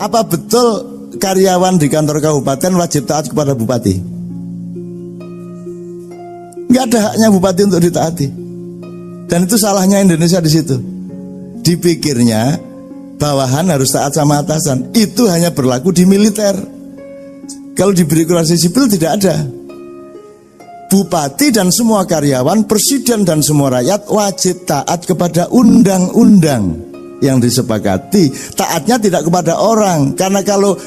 Apa betul karyawan di kantor kabupaten wajib taat kepada bupati? Nggak ada haknya bupati untuk ditaati. Dan itu salahnya Indonesia di situ. Dipikirnya bawahan harus taat sama atasan. Itu hanya berlaku di militer. Kalau di birokrasi sipil tidak ada. Bupati dan semua karyawan, presiden dan semua rakyat wajib taat kepada undang-undang yang disepakati. Taatnya tidak kepada orang, karena kalau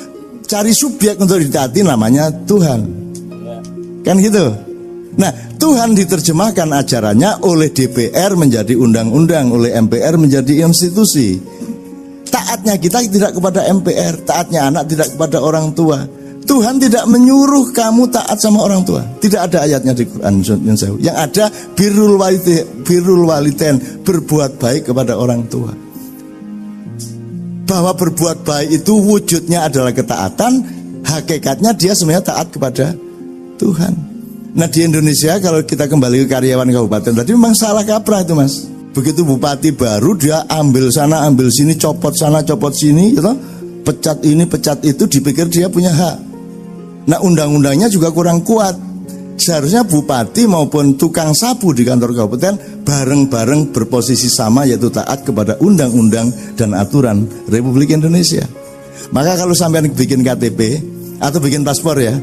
cari subjek untuk ditaati namanya Tuhan. Kan gitu. Nah, Tuhan diterjemahkan ajarannya oleh DPR menjadi undang-undang, oleh MPR menjadi institusi. Taatnya kita tidak kepada MPR, taatnya anak tidak kepada orang tua. Tuhan tidak menyuruh kamu taat sama orang tua. Tidak ada ayatnya di Quran. Yang ada birrul waliden, berbuat baik kepada orang tua. Bahwa berbuat baik itu wujudnya adalah ketaatan, hakikatnya dia sebenarnya taat kepada Tuhan. Nah, di Indonesia kalau kita kembali ke karyawan kabupaten tadi memang salah kaprah itu, Mas. Begitu bupati baru dia ambil sana ambil sini, copot sana copot sini gitu. Pecat ini pecat itu, dipikir dia punya hak. Nah, undang-undangnya juga kurang kuat. Seharusnya bupati maupun tukang sapu di kantor kabupaten bareng-bareng berposisi sama, yaitu taat kepada undang-undang dan aturan Republik Indonesia. Maka kalau sampai bikin KTP atau bikin paspor ya,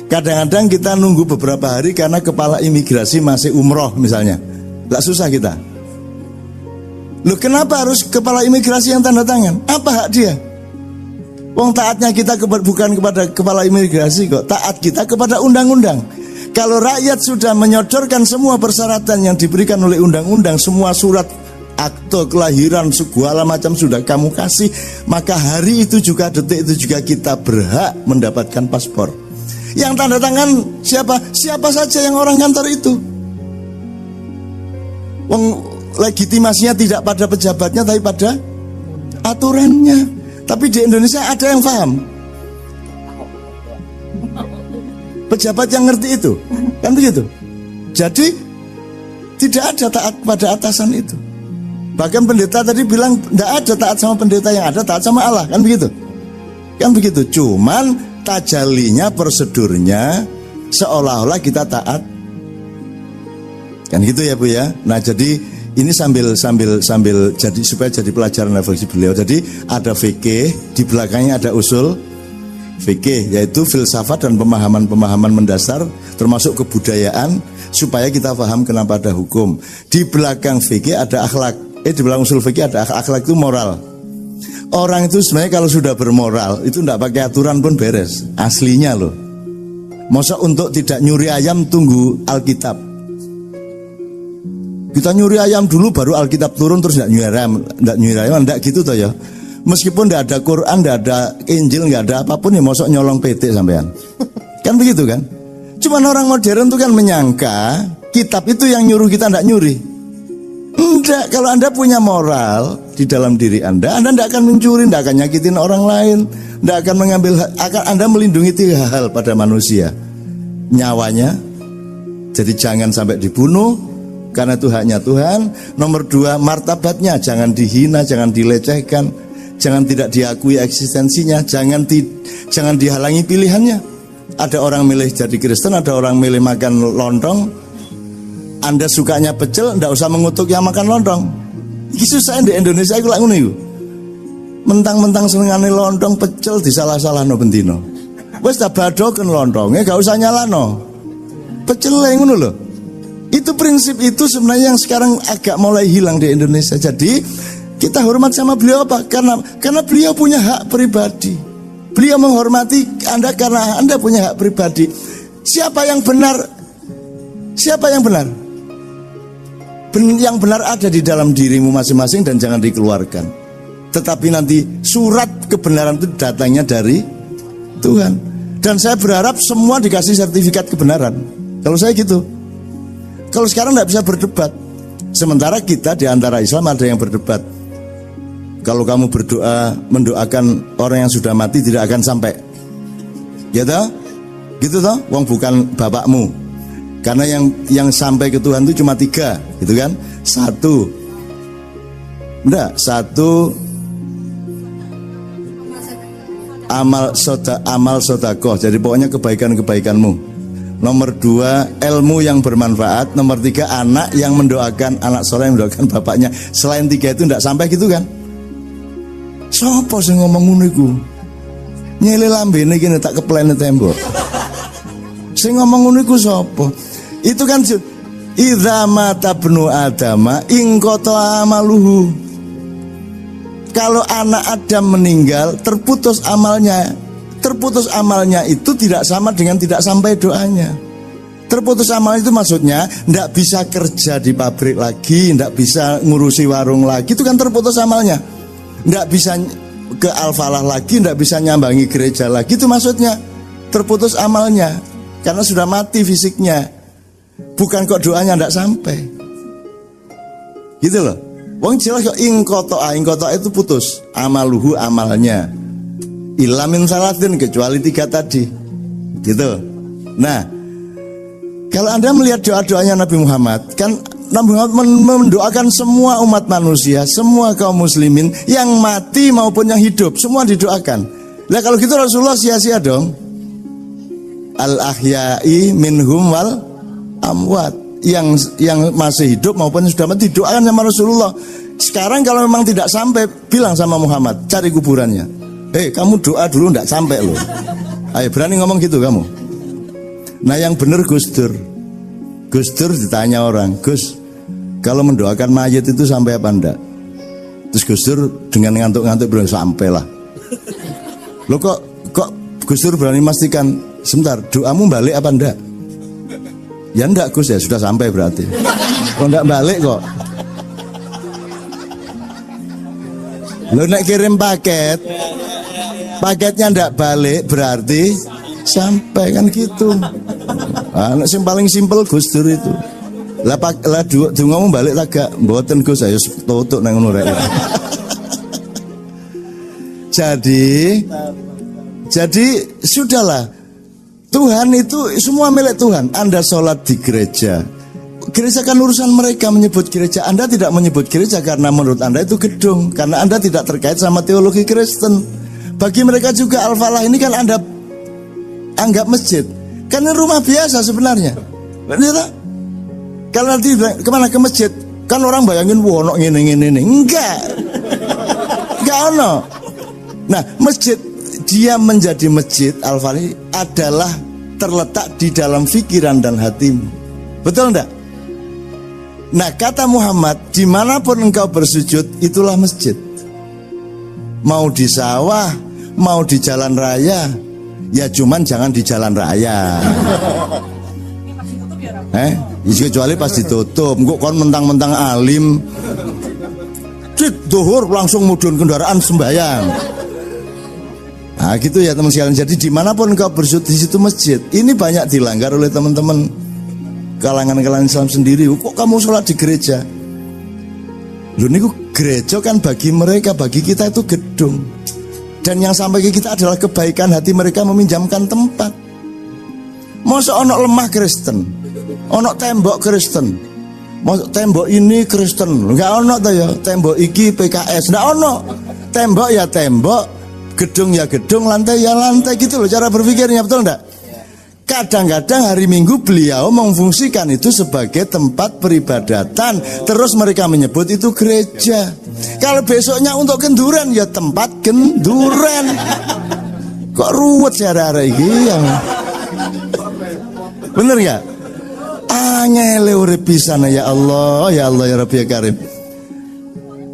kadang-kadang kita nunggu beberapa hari karena kepala imigrasi masih umroh misalnya. Gak susah kita. Loh, kenapa harus kepala imigrasi yang tanda tangan? Apa hak dia? Wong taatnya kita bukan kepada kepala imigrasi kok, taat kita kepada undang-undang. Kalau rakyat sudah menyodorkan semua persyaratan yang diberikan oleh undang-undang, semua surat akte kelahiran segala macam sudah kamu kasih, maka hari itu juga, detik itu juga kita berhak mendapatkan paspor. Yang tanda tangan siapa? Siapa saja yang orang kantor itu. Wong legitimasinya tidak pada pejabatnya tapi pada aturannya. Tapi di Indonesia ada yang paham, pejabat yang ngerti itu, kan begitu. Jadi tidak ada taat pada atasan itu. Bahkan pendeta tadi bilang tidak ada taat sama pendeta, yang ada taat sama Allah, kan begitu. Kan begitu. Cuman tajalinya, prosedurnya seolah-olah kita taat, kan gitu ya Bu ya. Nah, jadi ini sambil jadi supaya jadi pelajaran refleksi beliau. Jadi ada fikih, di belakangnya ada usul fikih, yaitu filsafat dan pemahaman-pemahaman mendasar termasuk kebudayaan supaya kita paham kenapa ada hukum. Di belakang fikih ada akhlak. Di belakang usul fikih ada akhlak, itu moral. Orang itu sebenarnya kalau sudah bermoral itu tidak pakai aturan pun beres. Aslinya loh. Masa untuk tidak nyuri ayam tunggu Alkitab. Kita nyuri ayam dulu baru Alkitab turun terus tidak nyuri ayam, enggak gitu toh ya. Meskipun tidak ada Quran, tidak ada Injil, tidak ada apapun ya, mosok nyolong PT sampean. Kan begitu kan? Cuman orang modern tuh kan menyangka kitab itu yang nyuruh kita tidak nyuri. Enggak, kalau Anda punya moral di dalam diri Anda tidak akan mencuri, tidak akan nyakitin orang lain, tidak akan mengambil Anda melindungi 3 hal pada manusia. Nyawanya, jadi jangan sampai dibunuh karena itu haknya Tuhan. Nomor 2, martabatnya, jangan dihina, jangan dilecehkan, jangan tidak diakui eksistensinya, jangan dihalangi pilihannya. Ada orang milih jadi Kristen, ada orang milih makan lontong. Anda sukanya pecel, tidak usah mengutuk yang makan lontong. Ini susah di Indonesia itu ngono iku. Mentang-mentang senengane lontong pecel disalah-salahno bendino. Wes tak badoken lontonge, gak usah nyalano. Pecel ngono lho. Itu prinsip itu sebenarnya yang sekarang agak mulai hilang di Indonesia. Jadi kita hormat sama beliau apa? Karena beliau punya hak pribadi. Beliau menghormati Anda karena Anda punya hak pribadi. Siapa yang benar? Siapa yang benar? Yang benar ada di dalam dirimu masing-masing dan jangan dikeluarkan. Tetapi nanti surat kebenaran itu datangnya dari Tuhan. Dan saya berharap semua dikasih sertifikat kebenaran. Kalau saya gitu. Kalau sekarang tidak bisa berdebat. Sementara kita di antara Islam ada yang berdebat. Kalau kamu berdoa mendoakan orang yang sudah mati tidak akan sampai. Ya toh? Gitu toh? Wong bukan bapakmu. Karena yang sampai ke Tuhan itu cuma 3, gitu kan? 1. Enggak, 1 amal sodakoh. Jadi pokoknya kebaikan-kebaikanmu. Nomor 2, ilmu yang bermanfaat. Nomor 3, anak yang mendoakan, anak soleh yang mendoakan bapaknya. Selain 3 itu tidak sampai gitu kan? Sopo sing ngomong ngono iku? Nyele lambene kene tak keplene tembok. Sing ngomong ngono iku sapa? Itu kan idza mata ibnu adama in qata amaluhu. Kalau anak Adam meninggal, terputus amalnya. Terputus amalnya itu tidak sama dengan tidak sampai doanya. Terputus amal itu maksudnya tidak bisa kerja di pabrik lagi, tidak bisa ngurusi warung lagi, itu kan terputus amalnya. Tidak bisa ke Al-Falah lagi, tidak bisa nyambangi gereja lagi, itu maksudnya terputus amalnya. Karena sudah mati fisiknya. Bukan kok doanya tidak sampai. Gitu loh. Wong jelas kok ingkotoa itu putus amaluhu, amalnya. Ilamin salatin, kecuali 3 tadi. Gitu. Nah, kalau Anda melihat doa-doanya Nabi Muhammad, kan Nabi Muhammad mendoakan semua umat manusia, semua kaum muslimin yang mati maupun yang hidup, semua didoakan. Nah kalau gitu Rasulullah sia-sia dong. Al-ahya'i minhum wal amwat, yang masih hidup maupun yang sudah mati didoakan sama Rasulullah. Sekarang kalau memang tidak sampai, bilang sama Muhammad, cari kuburannya. Kamu doa dulu, tidak sampai loh. Ayo berani ngomong gitu kamu. Nah yang benar Gus Dur. Gus Dur ditanya orang, Gus, kalau mendoakan mayat itu sampai apa enggak? Terus Gus Dur dengan ngantuk-ngantuk bilang sampai lah. Loh kok Gus Dur berani memastikan, sebentar, doamu balik apa enggak? Ya enggak Gus, ya sudah sampai berarti. Kok enggak balik kok? Lo nak kirim paketnya ndak balik berarti sampai, kan gitu. Anak yang paling simpel Gus Dur itu. Lah ngomong balik tak gak mboten Gus, ayo tutuk nang ngono rek. Jadi sudahlah. Tuhan itu semua milik Tuhan. Anda sholat di gereja, gereja kan urusan mereka menyebut gereja. Anda tidak menyebut gereja karena menurut Anda itu gedung, karena Anda tidak terkait sama teologi Kristen. Bagi mereka juga Al-Falah ini kan Anda anggap masjid, karena rumah biasa sebenarnya. Benar? Kalau nanti kemana ke masjid, kan orang bayangin wono ngene. Enggak ono. Nah masjid, dia menjadi masjid Al-Falah adalah terletak di dalam pikiran dan hatimu. Betul enggak? Nah kata Muhammad, dimanapun engkau bersujud, itulah masjid. Mau di sawah, mau di jalan raya, ya cuman jangan di jalan raya. Kecuali pas ditutup. Kok kon mentang-mentang alim, duhur langsung mudun kendaraan sembahyang. Nah gitu ya teman sekalian. Jadi dimanapun engkau bersujud, di situ masjid. Ini banyak dilanggar oleh teman-teman kalangan-kalangan Islam sendiri. Kok kamu sholat di gereja? Loh ini gereja kan bagi mereka, bagi kita itu gedung. Dan yang sampai ke kita adalah kebaikan hati mereka meminjamkan tempat. Masa ono lemah Kristen, ono tembok Kristen, masa tembok ini Kristen, enggak ono tuh ya. Tembok iki PKS, enggak ono. Tembok ya tembok, gedung ya gedung, lantai ya lantai, gitu loh cara berpikirnya, betul enggak? Kadang-kadang hari Minggu beliau memfungsikan itu sebagai tempat peribadatan, terus mereka menyebut itu gereja. Kalau besoknya untuk kenduran, ya tempat kenduran. Kok ruwet sih hari-hari ini yang bener gak? Angele urip pisan ya Allah ya Rabbi ya Karim.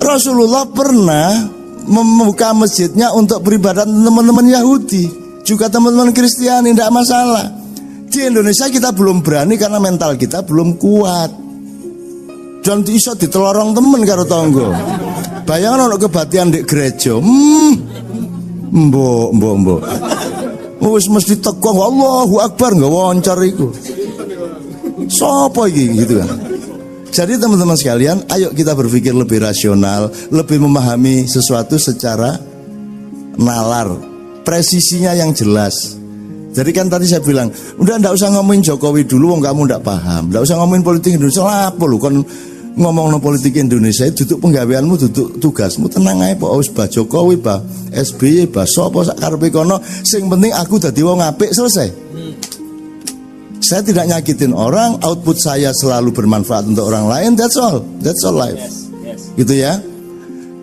Rasulullah pernah membuka masjidnya untuk beribadat teman-teman Yahudi, juga teman-teman Kristiani, tidak masalah. Di Indonesia kita belum berani karena mental kita belum kuat. Dan iso ditelorong temen karo tonggo. Bayangan ono kebatian di gereja. Mbok. Wis mesti teko Allahu Akbar enggak wawancara iku. Sopo iki gitu kan. Jadi teman-teman sekalian, ayo kita berpikir lebih rasional, lebih memahami sesuatu secara nalar, presisinya yang jelas. Jadi kan tadi saya bilang, udah ndak usah ngomongin Jokowi dulu, wong kamu ndak paham. Ndak usah ngomongin politik Indonesia, apa lu kon ngomongno politik Indonesia duduk penggaweanmu, duduk tugasmu, tenang ae Pak wis Pak Jokowi, Pak SBY, Pak sapa sak karepe kono, sing penting aku dadi wong apik, selesai. Saya tidak nyakitin orang, output saya selalu bermanfaat untuk orang lain, that's all life. Gitu ya.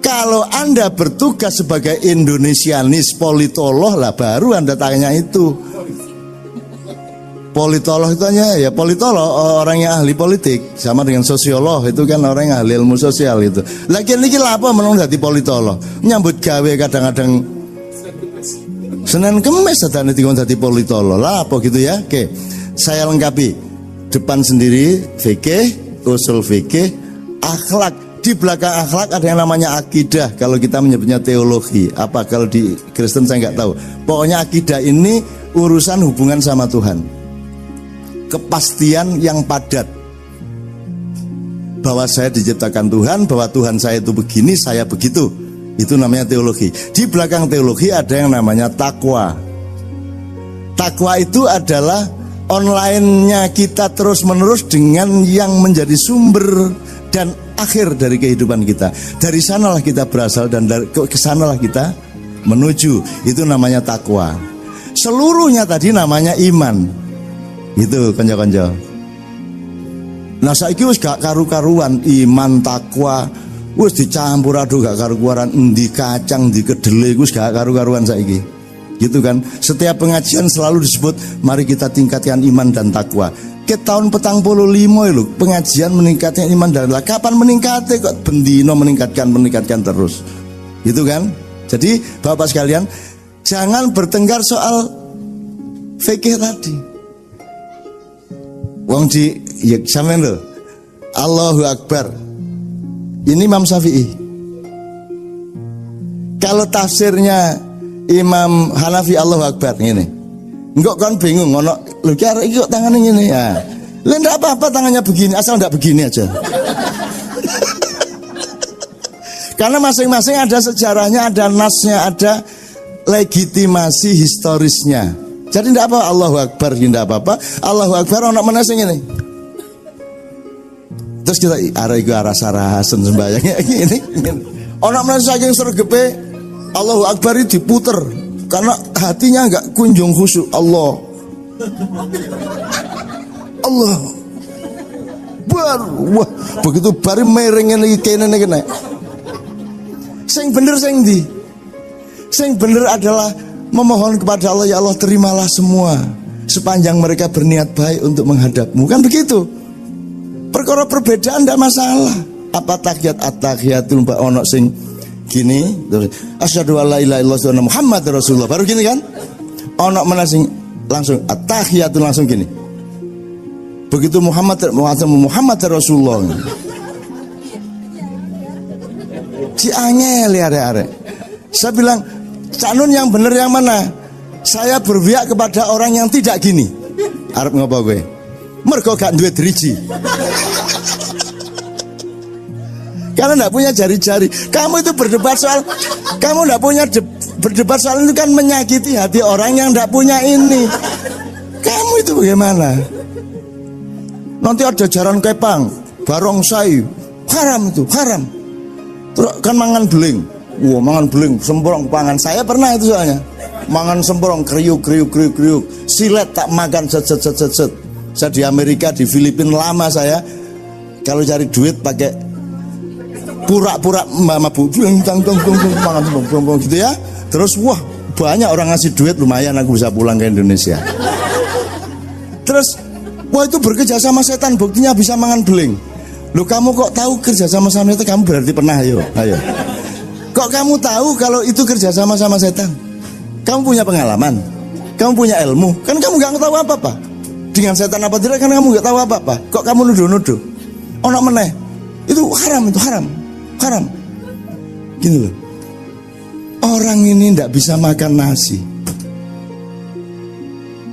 Kalau Anda bertugas sebagai Indonesianis politolog lah, baru Anda tanya itu. Politolog itu hanya ya politolog, orang yang ahli politik, sama dengan sosiolog itu kan orang yang ahli ilmu sosial itu. Lagi ini apa menurut dadi politolog? Nyambut gawe kadang-kadang Senin Kemis sadane dikon dadi politolog. Lah apa gitu ya? Oke. Saya lengkapi. Depan sendiri fikih, usul fikih, akhlak. Di belakang akhlak ada yang namanya akidah. Kalau kita menyebutnya teologi. Apa kalau di Kristen saya nggak tahu. Pokoknya akidah ini urusan hubungan sama Tuhan. Kepastian yang padat bahwa saya diciptakan Tuhan, bahwa Tuhan saya itu begini, saya begitu. Itu namanya teologi. Di belakang teologi ada yang namanya takwa. Takwa itu adalah online-nya kita terus menerus dengan yang menjadi sumber dan akhir dari kehidupan kita. Dari sanalah kita berasal dan dari kesanalah kita menuju. Itu namanya takwa. Seluruhnya tadi namanya iman. Itu konco-konco. Nah saiki wis gak karu-karuan iman takwa wis dicampur aduk gak karu-karuan, endi kacang di kedele wis gak karu-karuan saiki. Gitu kan. Setiap pengajian selalu disebut mari kita tingkatkan iman dan takwa. Ke tahun 45 lho pengajian meningkatkan iman dan takwa. Kapan meningkatnya kok bendino meningkatkan terus. Gitu kan. Jadi Bapak sekalian, jangan bertengkar soal fikih tadi. Wong di ya sampean lho. Allahu Akbar. Ini Imam Syafi'i. Kalau tafsirnya Imam Hanafi Allahu Akbar ngene. Enggak kan bingung ngono. Lho ki arek iki kok tangane ngene ya. Lah ndak apa-apa tangannya begini, asal ndak begini aja. Karena masing-masing ada sejarahnya, ada nasnya, ada legitimasi historisnya. Jadi tidak apa Allahu Akbar, tidak apa-apa. Allahu Akbar ono meneh sing ngene. Terus kita arah sarahasen sembayangnya ini. Ono meneh saking sregepe Allahu Akbar itu diputer karena hatinya enggak kunjung khusyuk. Allah. Wah, begitu bari mereng ngene iki kene. Sing bener sing ndi? Sing bener adalah memohon kepada Allah, ya Allah terimalah semua sepanjang mereka berniat baik untuk menghadapmu. Kan begitu. Perkara perbedaan tidak masalah. Apa tahiyat at-tahiyatul ono sing gini, asyhadu alla ilaha illallah wa Muhammadar Rasulullah. Baru gini kan? Ono mana sing langsung at-tahiyatul langsung gini. Begitu Muhammadar Rasulullah. Ciangel ya arek-arek. Saya bilang Canun yang bener yang mana? Saya berpihak kepada orang yang tidak gini. Arep ngopo kowe? Mergo gak duwe driji. Karena enggak punya jari-jari. Kamu itu berdebat soal berdebat soal itu kan menyakiti hati orang yang enggak punya ini. Kamu itu bagaimana? Nanti ada jaran kepang, barongsai, haram itu, haram. Terus kan mangan beling. Wah, mangan beling, sembrong pangan. Saya pernah itu soalnya. Mangan sembrong, kriuk. Silet tak makan set. Saya di Amerika, di Filipina lama saya. Kalau cari duit pakai pura-pura mabuk, mangan sembrong gitu ya. Terus wah, banyak orang ngasih duit, lumayan aku bisa pulang ke Indonesia. Terus wah itu bekerja sama setan, buktinya bisa mangan beling. Loh kamu kok tahu kerja sama setan? Kamu berarti pernah, ayo. Kok kamu tahu kalau itu kerja sama setan? Kamu punya pengalaman, kamu punya ilmu, kan kamu gak tahu apa-apa. Dengan setan apa tidak kan kamu gak tahu apa-apa. Kok kamu nuduh-nuduh? Ono meneh, itu haram. Gini loh, orang ini ndak bisa makan nasi,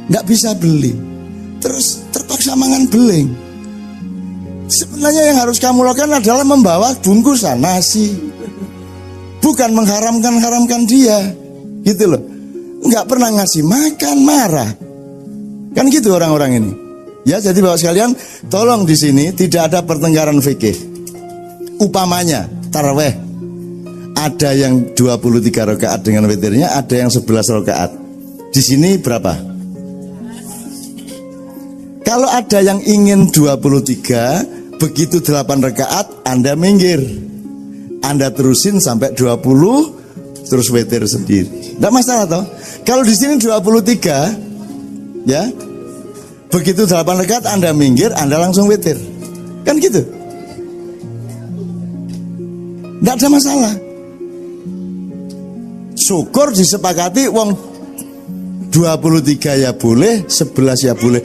ndak bisa beli, terus terpaksa mangan beling. Sebenarnya yang harus kamu lakukan adalah membawa bungkusan nasi. Bukan mengharamkan dia, gitu loh. Nggak pernah ngasih makan, marah. Kan gitu orang-orang ini. Ya, jadi Bapak sekalian, tolong di sini tidak ada pertengkaran fikih. Umpamanya taraweh ada yang 23 rakaat dengan witirnya, ada yang 11 rakaat. Di sini berapa? Kalau ada yang ingin 23, begitu 8 rakaat Anda minggir, Anda terusin sampai 20, terus witir sendiri. Tidak masalah toh. Kalau di sini 23, ya, begitu 8 rakaat Anda minggir, Anda langsung witir. Kan gitu. Tidak ada masalah. Syukur disepakati wong 23 ya boleh, 11 ya boleh.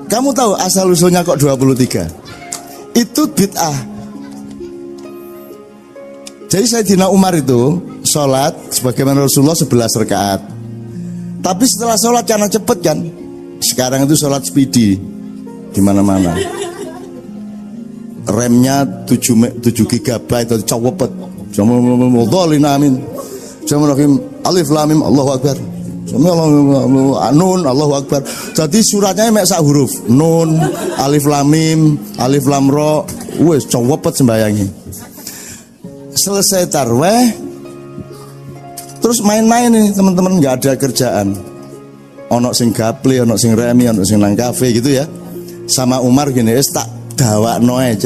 Kamu tahu asal usulnya kok 23? Itu bid'ah. Jadi Sayyidina Umar itu sholat sebagaimana Rasulullah 11 rakaat. Tapi setelah sholat karena cepet kan, sekarang itu sholat speedy di mana-mana. Remnya 7 GB atau cowopet. Alif lam mim Allahu akbar. Nun Allahu akbar. Jadi suratnya mek sak huruf. Nun, alif lam mim, alif lam ra. Wes cowopet sembayangi. Selesai tarweh, terus main-main nih teman-teman, nggak ada kerjaan. Ono sing gaple, ono sing remi, ono sing nang kafe gitu ya. Sama Umar gini, tak dawakno ae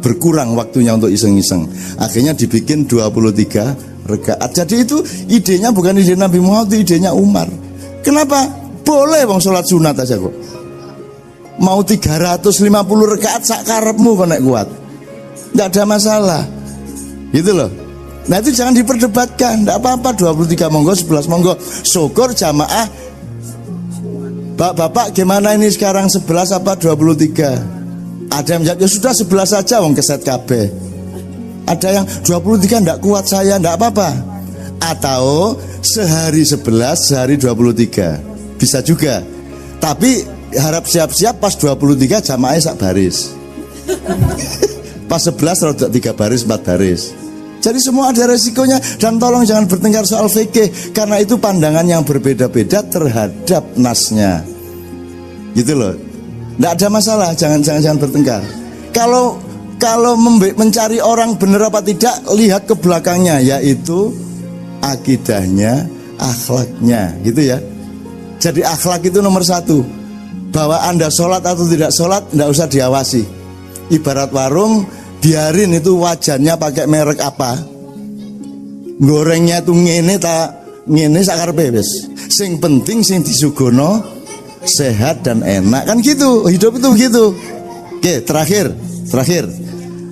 berkurang waktunya untuk iseng-iseng. Akhirnya dibikin 23 rakaat. Jadi itu idenya bukan ide Nabi Muhammad, itu idenya Umar. Kenapa? Boleh bang sholat sunat aja kok. Mau 350 rakaat sak karepmu kok nek kuat. Enggak ada masalah. Gitu loh. Nah itu jangan diperdebatkan. Enggak apa-apa 23 monggo, 11 monggo. Syukur jamaah. Bapak gimana ini sekarang 11 apa 23? Ada yang menjawab, ya sudah 11 saja wong keset kabeh. Ada yang 23 enggak kuat saya, enggak apa-apa. Atau sehari 11, sehari 23. Bisa juga. Tapi harap siap-siap pas 23 jamaahnya sak baris. Pas 11 rodok 3 baris, 4 baris. Jadi semua ada resikonya. Dan tolong jangan bertengkar soal fikih, karena itu pandangan yang berbeda-beda terhadap nasnya. Gitu loh. Nggak ada masalah, jangan bertengkar. Kalau mencari orang benar apa tidak, lihat ke belakangnya, yaitu akidahnya, akhlaknya, gitu ya. Jadi akhlak itu nomor 1. Bahwa Anda sholat atau tidak sholat, nggak usah diawasi. Ibarat warung, biarin itu wajannya pakai merek apa, gorengnya tuh ngene tak ngene sakarepe wis. Sing penting sing disugono sehat dan enak, kan gitu. Hidup itu begitu. Oke, terakhir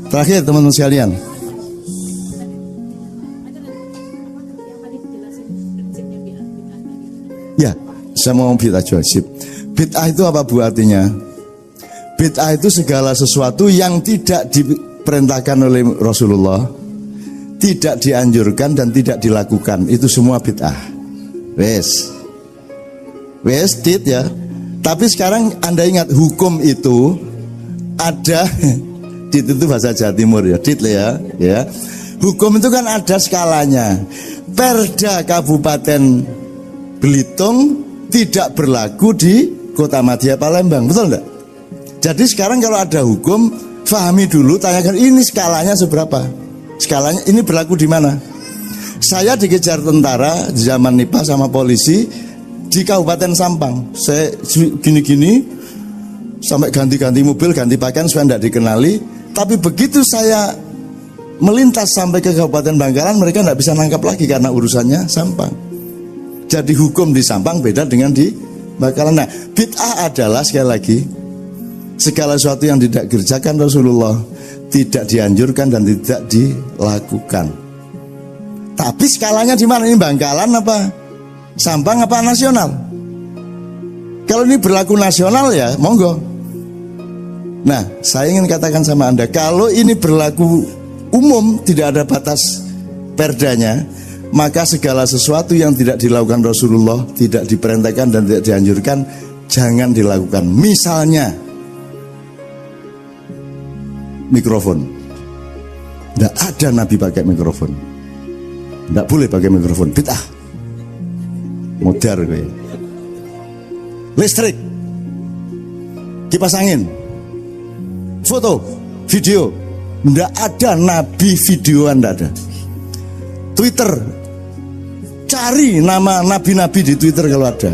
teman-teman sekalian. Ya, saya mau bid'ah wajib. Bid'ah itu apa bu artinya? Bid'ah itu segala sesuatu yang tidak diperintahkan oleh Rasulullah, tidak dianjurkan dan tidak dilakukan. Itu semua bid'ah. Wes dit ya. Tapi sekarang Anda ingat, hukum itu ada dit itu bahasa Jawa Timur ya, dit ya. Hukum itu kan ada skalanya. Perda Kabupaten Belitung tidak berlaku di Kota Madya Palembang, betul enggak? Jadi sekarang kalau ada hukum, fahami dulu, tanyakan ini skalanya seberapa. Skalanya ini berlaku di mana? Saya dikejar tentara di zaman Nipah sama polisi di Kabupaten Sampang. Saya gini-gini sampai ganti-ganti mobil, ganti pakaian supaya tidak dikenali. Tapi begitu saya melintas sampai ke Kabupaten Bangkalan, mereka tidak bisa nangkap lagi karena urusannya Sampang. Jadi hukum di Sampang beda dengan di Bangkalan. Nah, bid'ah adalah sekali lagi segala sesuatu yang tidak dikerjakan Rasulullah, tidak dianjurkan dan tidak dilakukan. Tapi skalanya di mana? Ini Bangkalan apa Sampang apa nasional? Kalau ini berlaku nasional ya monggo. Nah, saya ingin katakan sama Anda, kalau ini berlaku umum, tidak ada batas perdanya, maka segala sesuatu yang tidak dilakukan Rasulullah, tidak diperintahkan dan tidak dianjurkan, jangan dilakukan. Misalnya mikrofon. Tidak ada Nabi pakai mikrofon. Tidak boleh pakai mikrofon, bid'ah. Modar kayak listrik, kipas angin, foto, video, Nggak ada nabi videoan, nggak ada. Twitter, cari nama nabi-nabi di Twitter kalau ada.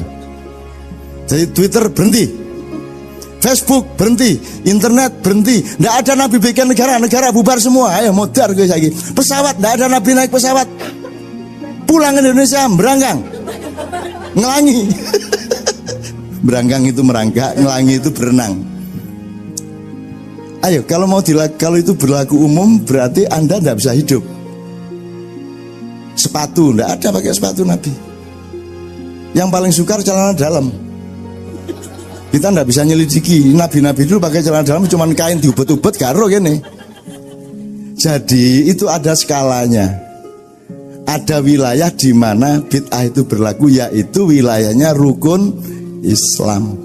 Jadi Twitter berhenti, Facebook berhenti, internet berhenti. Nggak ada nabi bikin negara bubar semua. Ayo modar gue lagi. Pesawat, nggak ada nabi naik pesawat. Pulang ke Indonesia, beranggang, ngelangi. Beranggang itu merangkak, ngelangi itu berenang. Ayo, kalau itu berlaku umum, berarti Anda tidak bisa hidup. Sepatu, tidak ada pakai sepatu Nabi. Yang paling sukar celana dalam. Kita tidak bisa nyelidiki. Nabi-nabi dulu pakai celana dalam, cuman kain diubet-ubet karo gini. Jadi itu ada skalanya. Ada wilayah di mana bid'ah itu berlaku, yaitu wilayahnya rukun Islam.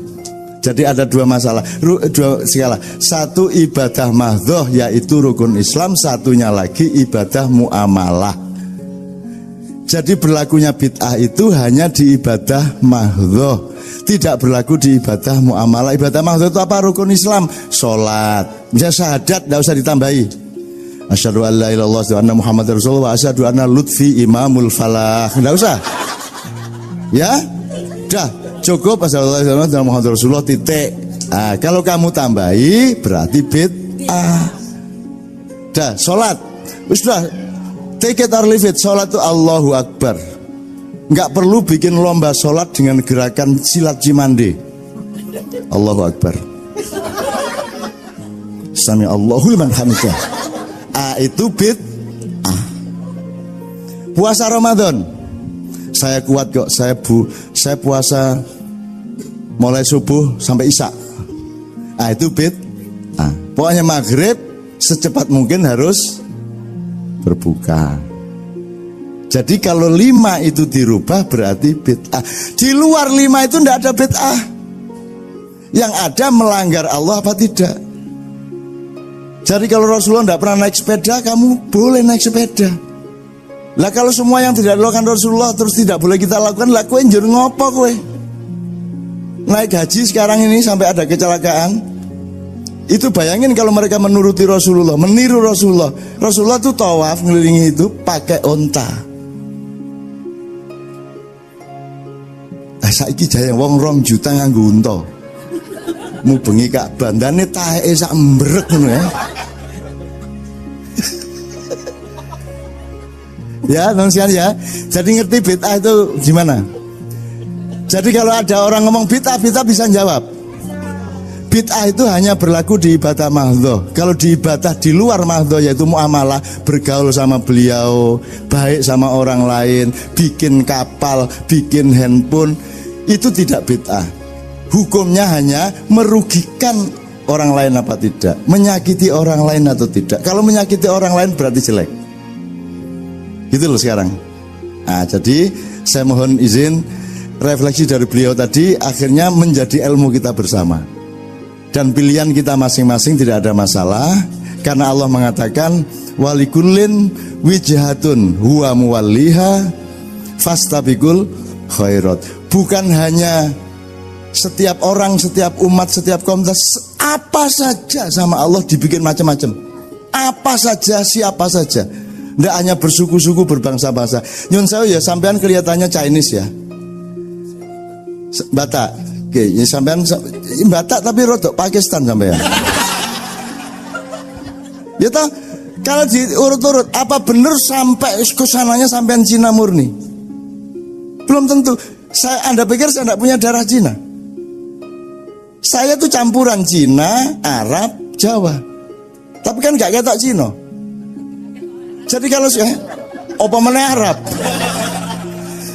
Jadi ada dua masalah, dua skala. Satu ibadah mahdhoh, yaitu rukun Islam. Satunya lagi ibadah muamalah. Jadi berlakunya bid'ah itu hanya di ibadah mahdhoh, tidak berlaku di ibadah muamalah. Ibadah mahdhoh itu apa? Rukun Islam. Sholat, misalnya syahadat, tidak usah ditambahi. Asyhadu an la ilaha illallah wa anna Muhammadar Rasulullah wa asyhadu anna Lutfi imamul falah. Tidak usah. Ya, dah cukup. Asyhadu an la ilaha illallah wa Muhammadar Rasulullah, titik. Nah, kalau kamu tambahi berarti bid'ah. Dah, sholat, sudah, take it or leave it. Sholat itu Allahu Akbar. Nggak perlu bikin lomba sholat dengan gerakan silat cimande. Allahu Akbar. Sami Allahu liman hamidah. Itu bid'ah. Puasa Ramadan, saya kuat kok. Saya puasa mulai subuh sampai isya. Itu bid'ah. Pokoknya maghrib secepat mungkin harus berbuka. Jadi kalau 5 itu dirubah berarti bid'ah. Di luar 5 itu tidak ada bid'ah. Yang ada melanggar Allah apa tidak. Jadi kalau Rasulullah tidak pernah naik sepeda, kamu boleh naik sepeda. Lah kalau semua yang tidak dilakukan Rasulullah terus tidak boleh kita lakukan, lah kowe njur ngopo kowe? Naik haji sekarang ini sampai ada kecelakaan. Itu bayangin kalau mereka menuruti Rasulullah, meniru Rasulullah. Rasulullah tuh tawaf ngelilingi itu pakai onta. Saiki jaya wong 2 juta nganggo unta. Mubengi Kak bandane taeke sak mbrek ngono ya. Ya, nonsian ya. Jadi ngerti bid'ah itu gimana? Jadi kalau ada orang ngomong bid'ah bisa jawab. Bid'ah itu hanya berlaku di ibadah mahdhoh. Kalau di ibadah di luar mahdhoh, yaitu muamalah, bergaul sama beliau, baik sama orang lain, bikin kapal, bikin handphone, itu tidak bid'ah. Hukumnya hanya merugikan orang lain apa tidak, menyakiti orang lain atau tidak. Kalau menyakiti orang lain berarti jelek. Gitu loh sekarang. Nah, jadi saya mohon izin, refleksi dari beliau tadi akhirnya menjadi ilmu kita bersama. Dan pilihan kita masing-masing tidak ada masalah, karena Allah mengatakan walikullin wijhatun huwa muwalliha fastabiqul khairat. Bukan hanya setiap orang, setiap umat, setiap komunitas, apa saja sama Allah dibikin macam-macam. Apa saja, siapa saja. Tidak hanya bersuku-suku, berbangsa-bangsa. Nyun sewu ya, sampean kelihatannya Chinese ya, Batak. Oke, ya sampean Batak tapi rodok Pakistan sampean. Ya toh, kalau diurut-urut, apa benar sampai ke sananya sampean Cina murni? Belum tentu. Anda pikir saya tidak punya darah Cina? Saya tuh campuran Cina, Arab, Jawa. Tapi kan gak ketok Cina. Jadi kalau apa meneh Arab.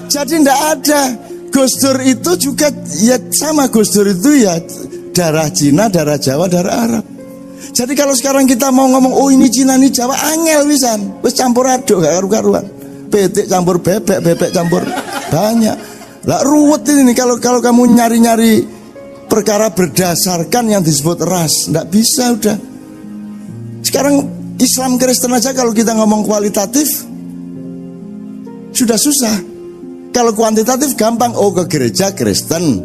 Jadi ndak ada. Gus Dur itu juga ya sama, Gus Dur itu ya darah Cina, darah Jawa, darah Arab. Jadi kalau sekarang kita mau ngomong oh ini Cina, ini Jawa, angel wisan. Wis campur aduk gak karu-karuan. Petik campur bebek, bebek campur banyak. Lah ruwet ini kalau kamu nyari-nyari perkara berdasarkan yang disebut ras, ndak bisa udah. Sekarang Islam Kristen aja kalau kita ngomong kualitatif sudah susah. Kalau kuantitatif gampang, oh ke gereja Kristen,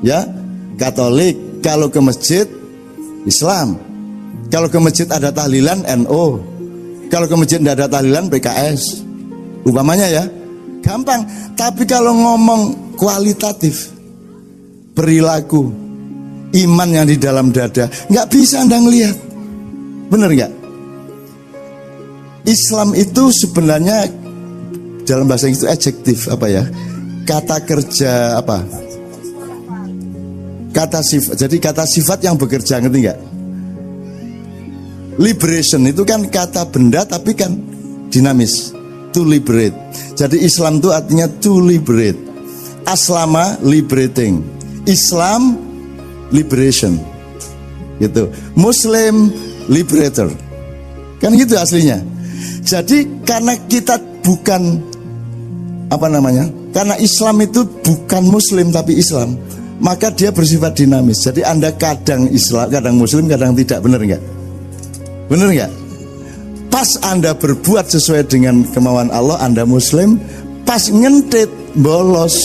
ya Katolik, kalau ke masjid Islam. Kalau ke masjid ada tahlilan NO. Kalau ke masjid tidak ada tahlilan PKS. Umpamanya ya. Gampang. Tapi kalau ngomong kualitatif, perilaku, iman yang di dalam dada, nggak bisa Anda ngelihat. Bener nggak? Islam itu sebenarnya dalam bahasa Inggris itu adjektif apa ya? Kata kerja apa? Kata sifat. Jadi kata sifat yang bekerja, ngerti nggak? Liberation itu kan kata benda tapi kan dinamis. To liberate. Jadi Islam itu artinya to liberate. Aslama liberating. Islam liberation. Gitu. Muslim liberator. Kan gitu aslinya. Jadi karena kita bukan apa namanya? Karena Islam itu bukan Muslim tapi Islam, maka dia bersifat dinamis. Jadi Anda kadang Islam, kadang Muslim, kadang tidak. Benar nggak? Benar nggak? Pas Anda berbuat sesuai dengan kemauan Allah, Anda Muslim. Pas ngentit bolos,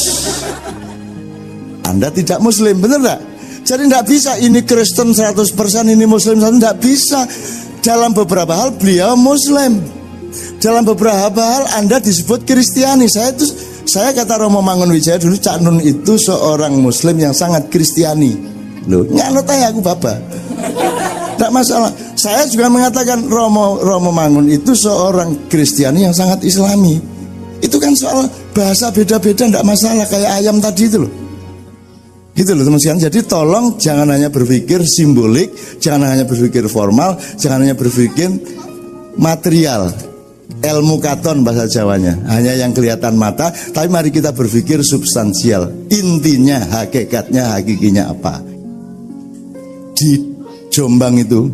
Anda tidak Muslim. Benar nggak? Jadi nggak bisa ini Kristen 100%, ini Muslim 100%. Nggak bisa. Dalam beberapa hal beliau Muslim. Dalam beberapa hal Anda disebut Kristiani. Saya kata Romo Mangunwijaya dulu, Cak Nun itu seorang Muslim yang sangat Kristiani. Loh, nganut aja aku bapak. Tidak masalah. Saya juga mengatakan Romo Mangun itu seorang Kristiani yang sangat Islami. Itu kan soal bahasa beda-beda, tidak masalah. Kayak ayam tadi itu loh. Gitu loh teman-teman. Jadi tolong jangan hanya berpikir simbolik, jangan hanya berpikir formal, jangan hanya berpikir material. Ilmu katon bahasa Jawanya, hanya yang kelihatan mata. Tapi mari kita berpikir substansial. Intinya, hakikatnya, hakikinya apa. Di Jombang itu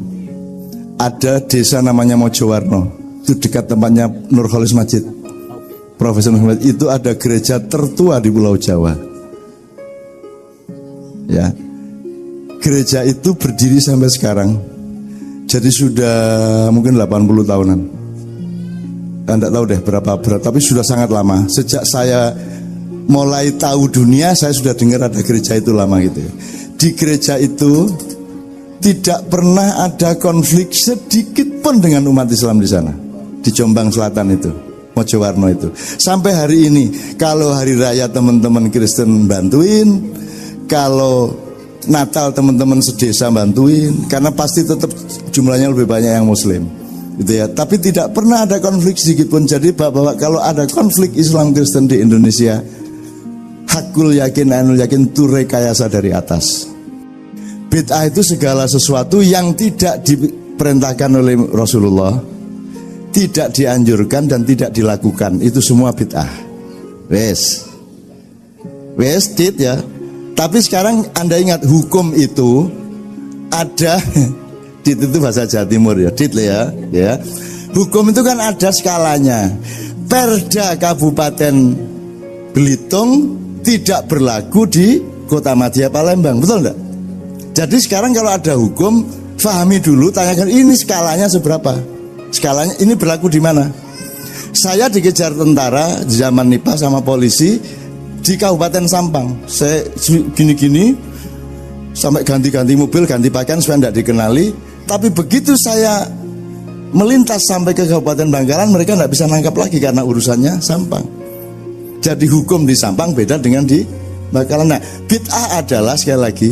ada desa namanya Mojowarno. Itu dekat tempatnya Nurholis Majid, Profesor Nurholis Majid. Itu ada gereja tertua di Pulau Jawa. Ya, gereja itu berdiri sampai sekarang. Jadi sudah mungkin 80 tahunan. Tidak tahu deh berapa, tapi sudah sangat lama. Sejak saya mulai tahu dunia, saya sudah dengar ada gereja itu lama gitu. Di gereja itu tidak pernah ada konflik sedikit pun dengan umat Islam di sana. Di Jombang Selatan itu, Mojowarno itu. Sampai hari ini, kalau hari raya teman-teman Kristen bantuin, kalau Natal teman-teman sedesa bantuin, karena pasti tetap jumlahnya lebih banyak yang Muslim. Gitu ya. Tapi tidak pernah ada konflik sedikit pun. Jadi bapak-bapak, kalau ada konflik Islam Kristen di Indonesia, hakul yakin, ainul yakin, itu rekayasa dari atas. Bid'ah itu segala sesuatu yang tidak diperintahkan oleh Rasulullah, tidak dianjurkan dan tidak dilakukan. Itu semua bid'ah. Wes tit ya. Tapi sekarang Anda ingat, hukum itu ada. Dit itu bahasa Jawa Timur ya, dit ya. Hukum itu kan ada skalanya. Perda Kabupaten Belitung tidak berlaku di Kota Madya Palembang, betul enggak? Jadi sekarang kalau ada hukum, fahami dulu, tanyakan ini skalanya seberapa. Skalanya ini berlaku di mana? Saya dikejar tentara di zaman Nipah sama polisi di Kabupaten Sampang. Saya gini-gini sampai ganti-ganti mobil, ganti pakaian supaya tidak dikenali. Tapi begitu saya melintas sampai ke Kabupaten Bangkalan, mereka tidak bisa nangkap lagi karena urusannya Sampang. Jadi hukum di Sampang beda dengan di Bangkalan. Nah, bid'ah adalah sekali lagi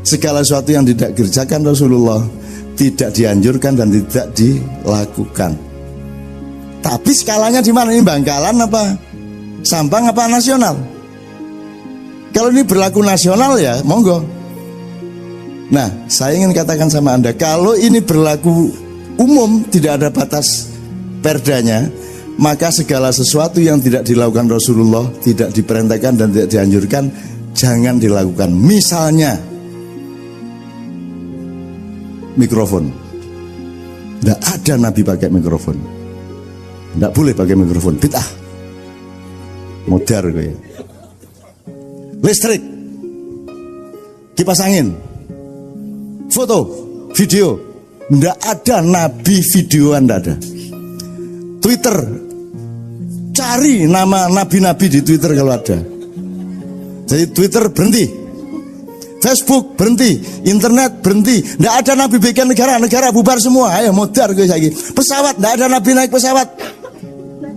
segala sesuatu yang tidak dikerjakan Rasulullah, tidak dianjurkan dan tidak dilakukan. Tapi skalanya di mana? Ini Bangkalan apa Sampang apa nasional? Kalau ini berlaku nasional ya monggo. Nah, saya ingin katakan sama Anda, kalau ini berlaku umum, tidak ada batas perdanya, maka segala sesuatu yang tidak dilakukan Rasulullah, tidak diperintahkan dan tidak dianjurkan, jangan dilakukan. Misalnya mikrofon. Tidak ada Nabi pakai mikrofon. Tidak boleh pakai mikrofon. Bid'ah. Modar kayak. Listrik. Kipas angin. Foto, video, tidak ada Nabi videoan, tidak ada. Twitter, cari nama nabi-nabi di Twitter kalau ada. Jadi Twitter berhenti. Facebook berhenti, internet berhenti, ndak ada nabi bikin negara bubar semua. Ayo modar gue lagi. Pesawat, ndak ada nabi naik pesawat.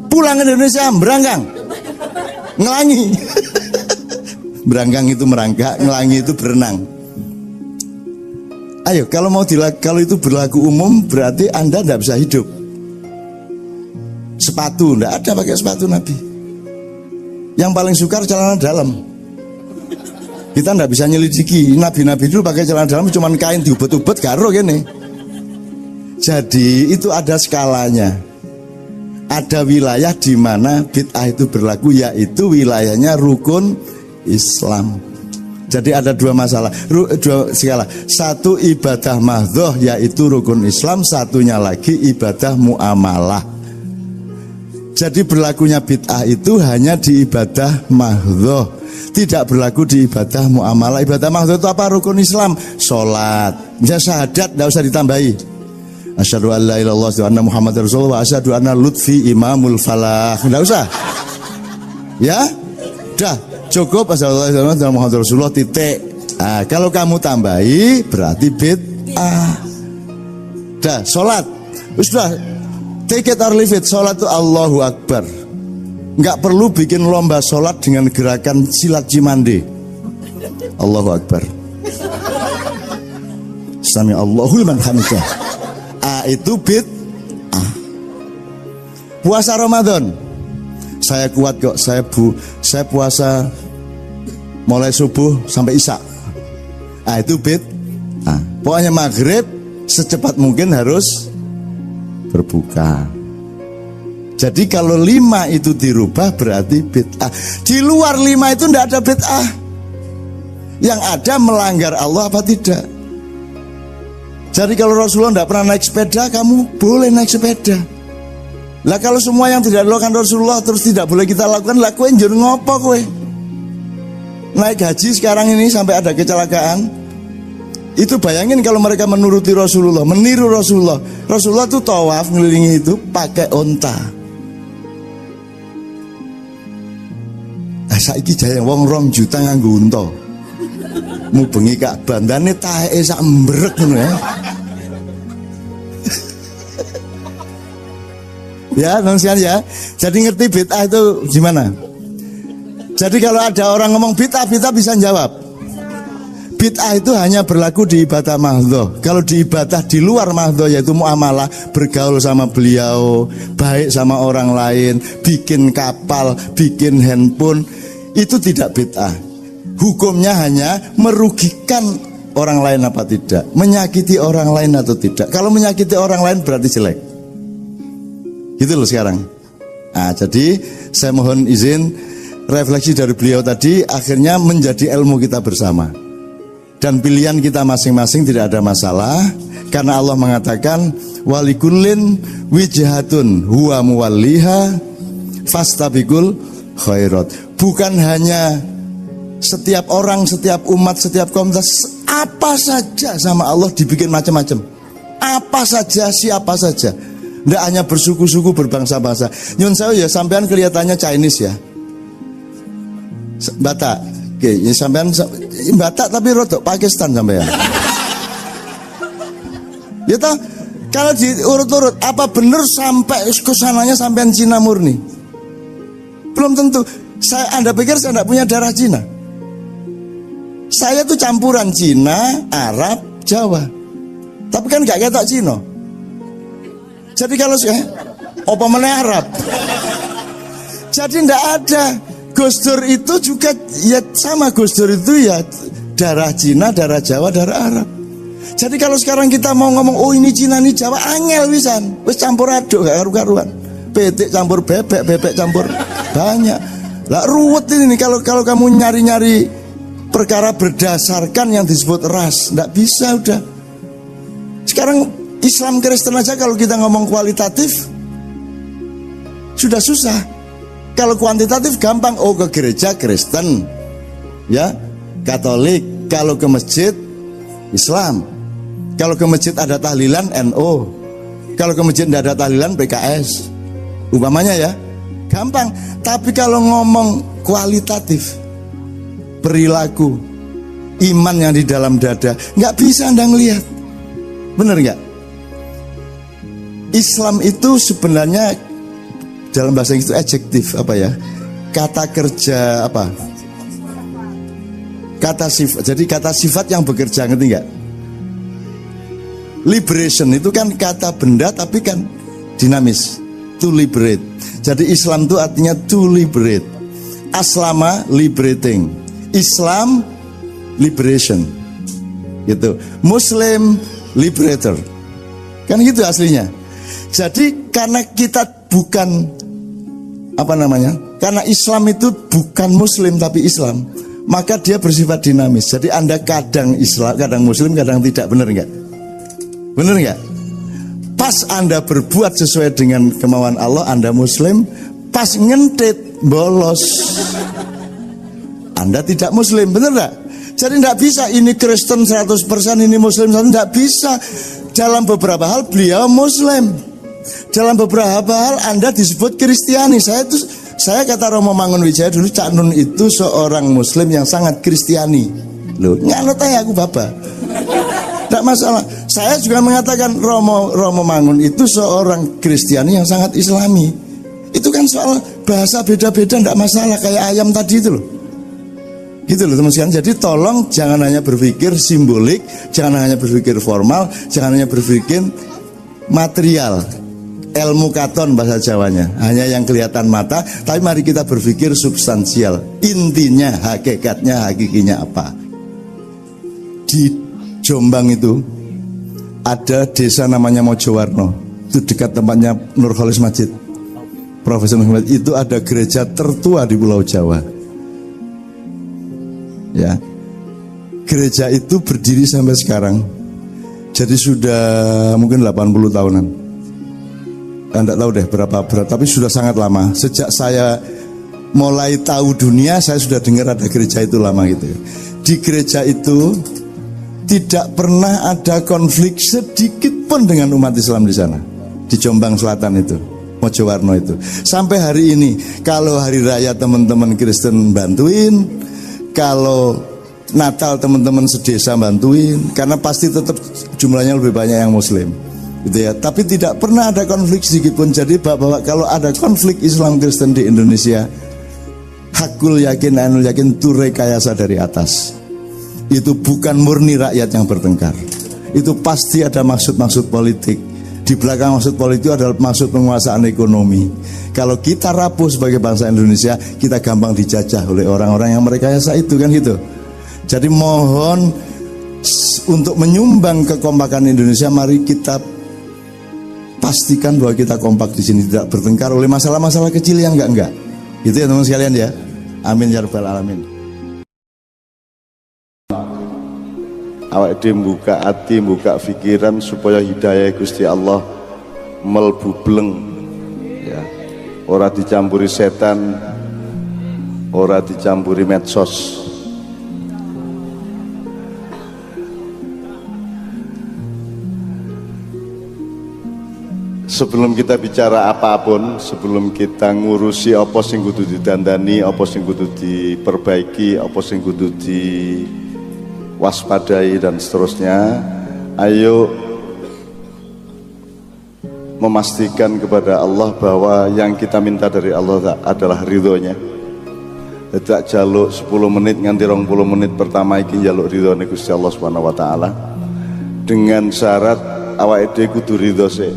Pulang ke Indonesia beranggang, ngelangi. Beranggang itu merangkak, ngelangi itu berenang. Ayo, kalau itu berlaku umum berarti Anda ndak bisa hidup. Sepatu, ndak ada pakai sepatu Nabi. Yang paling sukar celana dalam. Kita ndak bisa nyelidiki. Nabi-nabi dulu pakai celana dalam cuman kain diubet-ubet karo gini. Jadi itu ada skalanya. Ada wilayah di mana bid'ah itu berlaku, yaitu wilayahnya rukun Islam. Jadi ada dua masalah, dua skala. Satu ibadah mahdhoh yaitu rukun Islam, satunya lagi ibadah muamalah. Jadi berlakunya bid'ah itu hanya di ibadah mahdhoh, tidak berlaku di ibadah muamalah. Ibadah mahdhoh itu apa? Rukun Islam, sholat, ya syahadat, tidak usah ditambahi. Asyhadu an la ilaha illallah wa anna Muhammadar Rasulullah wa asyhadu anna Lutfi imamul falah. Tidak usah. Ya, dah cukup. Asyhadu an la ilaha illallah wa Muhammadar Rasulullah titik. Nah, kalau kamu tambahi berarti bid'ah. Dah, sholat, sudah. Take it or leave it, sholat itu Allahu Akbar. Nggak perlu bikin lomba sholat dengan gerakan silat cimande. Allahu Akbar. Sami Allahu liman hamidah. Itu bid'ah. Puasa Ramadan, saya kuat kok, saya puasa mulai subuh sampai isya. Itu bid'ah. Pokoknya maghrib secepat mungkin harus berbuka. Jadi kalau 5 itu dirubah berarti bid'ah. Di luar 5 itu tidak ada bid'ah. Yang ada melanggar Allah apa tidak. Jadi kalau Rasulullah tidak pernah naik sepeda, kamu boleh naik sepeda. Lah kalau semua yang tidak dilakukan Rasulullah terus tidak boleh kita lakukan, lakuin jur ngopo kowe. Naik haji sekarang ini sampai ada kecelakaan. Itu bayangin kalau mereka menuruti Rasulullah, meniru Rasulullah. Rasulullah tuh tawaf ngelilingi itu pakai onta. Saiki jaya wong 2 juta nganggo unta. Mubengi Ka'bah, bandane taeke sak mbrek ngono ya. Ya, nonsian ya. Jadi ngerti bid'ah itu gimana? Jadi kalau ada orang ngomong bid'ah bisa jawab. Bid'ah itu hanya berlaku di ibadah mahdhoh. Kalau di ibadah di luar mahdhoh yaitu muamalah, bergaul sama beliau, baik sama orang lain, bikin kapal, bikin handphone, itu tidak bid'ah. Hukumnya hanya merugikan orang lain apa tidak, menyakiti orang lain atau tidak. Kalau menyakiti orang lain berarti jelek. Gitu loh sekarang. Jadi saya mohon izin, refleksi dari beliau tadi akhirnya menjadi ilmu kita bersama. Dan pilihan kita masing-masing tidak ada masalah, karena Allah mengatakan walikullin wijhatun huwa muwalliha fastabiqul khairat. Bukan hanya setiap orang, setiap umat, setiap komunitas, apa saja sama Allah dibikin macam-macam. Apa saja, siapa saja. Tidak hanya bersuku-suku, berbangsa-bangsa. Nyun sewu ya, sampean kelihatannya Chinese ya, Batak. Oke, ya sampean Batak tapi rodok Pakistan sampean. Ya toh, kalau diurut-urut, apa benar sampai kesananya sampean Cina murni? Belum tentu. Anda pikir saya tidak punya darah Cina? Saya tuh campuran Cina, Arab, Jawa. Tapi kan gak ketok Cina. Jadi kalau apa meneh Arab. Jadi ndak ada. Gus Dur itu juga ya sama, Gus Dur itu ya darah Cina, darah Jawa, darah Arab. Jadi kalau sekarang kita mau ngomong oh ini Cina, ini Jawa, angel wisan. Wis campur aduk gak karu-karuan. Petik campur bebek, bebek campur banyak. Lah ruwet ini kalau kamu nyari-nyari perkara berdasarkan yang disebut ras, ndak bisa udah. Sekarang Islam Kristen aja kalau kita ngomong kualitatif sudah susah. Kalau kuantitatif gampang, oh ke gereja Kristen, ya Katolik. Kalau ke masjid Islam. Kalau ke masjid ada tahlilan NO. Kalau ke masjid tidak ada tahlilan PKS. Umpamanya ya, gampang. Tapi kalau ngomong kualitatif, perilaku, iman yang di dalam dada, nggak bisa Anda ngelihat. Bener nggak? Islam itu sebenarnya dalam bahasa Inggris itu adjektif apa ya? Kata kerja apa? Kata sifat. Jadi kata sifat yang bekerja, ngerti nggak? Liberation itu kan kata benda tapi kan dinamis. To liberate. Jadi Islam itu artinya to liberate. Aslama liberating. Islam liberation. Gitu. Muslim liberator. Kan gitu aslinya. Jadi karena kita bukan apa namanya? Karena Islam itu bukan Muslim tapi Islam, maka dia bersifat dinamis. Jadi Anda kadang Islam, kadang Muslim, kadang tidak. Benar nggak? Benar nggak? Pas Anda berbuat sesuai dengan kemauan Allah, Anda Muslim. Pas ngentit bolos, Anda tidak Muslim. Benar nggak? Jadi tidak bisa ini Kristen 100%, ini Muslim 100%. Tidak bisa. Dalam beberapa hal beliau Muslim. Dalam beberapa hal Anda disebut Kristiani. Saya kata Romo Mangunwijaya dulu, Cak Nun itu seorang Muslim yang sangat Kristiani. Loh, nganut aja aku bapak. Tidak masalah. Saya juga mengatakan Romo Mangun itu seorang Kristiani yang sangat Islami. Itu kan soal bahasa beda-beda, tidak masalah. Kayak ayam tadi itu loh. Gitu loh teman-teman. Jadi tolong jangan hanya berpikir simbolik, jangan hanya berpikir formal, jangan hanya berpikir material. Ilmu katon bahasa Jawanya, hanya yang kelihatan mata. Tapi mari kita berpikir substansial. Intinya, hakikatnya, hakikinya apa. Di Jombang itu ada desa namanya Mojowarno. Itu dekat tempatnya Nurholis Majid, Profesor Muhammad. Itu ada gereja tertua di Pulau Jawa. Ya, gereja itu berdiri sampai sekarang. Jadi sudah mungkin 80 tahunan. Tidak tahu deh berapa berat, tapi sudah sangat lama. Sejak saya mulai tahu dunia, saya sudah dengar ada gereja itu lama gitu. Di gereja itu tidak pernah ada konflik sedikit pun dengan umat Islam di sana. Di Jombang Selatan itu, Mojowarno itu. Sampai hari ini, kalau hari raya teman-teman Kristen bantuin, kalau Natal teman-teman sedesa bantuin, karena pasti tetap jumlahnya lebih banyak yang Muslim. Gitu ya. Tapi tidak pernah ada konflik sedikit pun. Jadi bahwa kalau ada konflik Islam Kristen di Indonesia, hakul yakin, ainul yakin itu rekayasa dari atas. Itu bukan murni rakyat yang bertengkar. Itu pasti ada maksud-maksud politik. Di belakang maksud politik adalah maksud penguasaan ekonomi. Kalau kita rapuh sebagai bangsa Indonesia, kita gampang dijajah oleh orang-orang yang merekayasa itu kan gitu. Jadi mohon untuk menyumbang kekompakan Indonesia, mari kita pastikan bahwa kita kompak di sini, tidak bertengkar oleh masalah-masalah kecil yang enggak. Itu ya teman sekalian ya. Amin ya rabbal alamin. Awak dhewe buka hati, buka pikiran supaya hidayah Gusti Allah melbu bleng. Ya. Ora dicampuri setan, ora dicampuri medsos. Sebelum kita bicara apapun, sebelum kita ngurusi apa sing kudu didandani, apa sing kudu diperbaiki, apa sing kudu diwaspadai dan seterusnya, ayo memastikan kepada Allah bahwa yang kita minta dari Allah adalah ridhonya. Tidak jaluk 10 menit nganti 20 menit pertama iki jaluk ridhone Gusti Allah Subhanahu wa taala. Dengan syarat awake dhewe kudu ridho sik.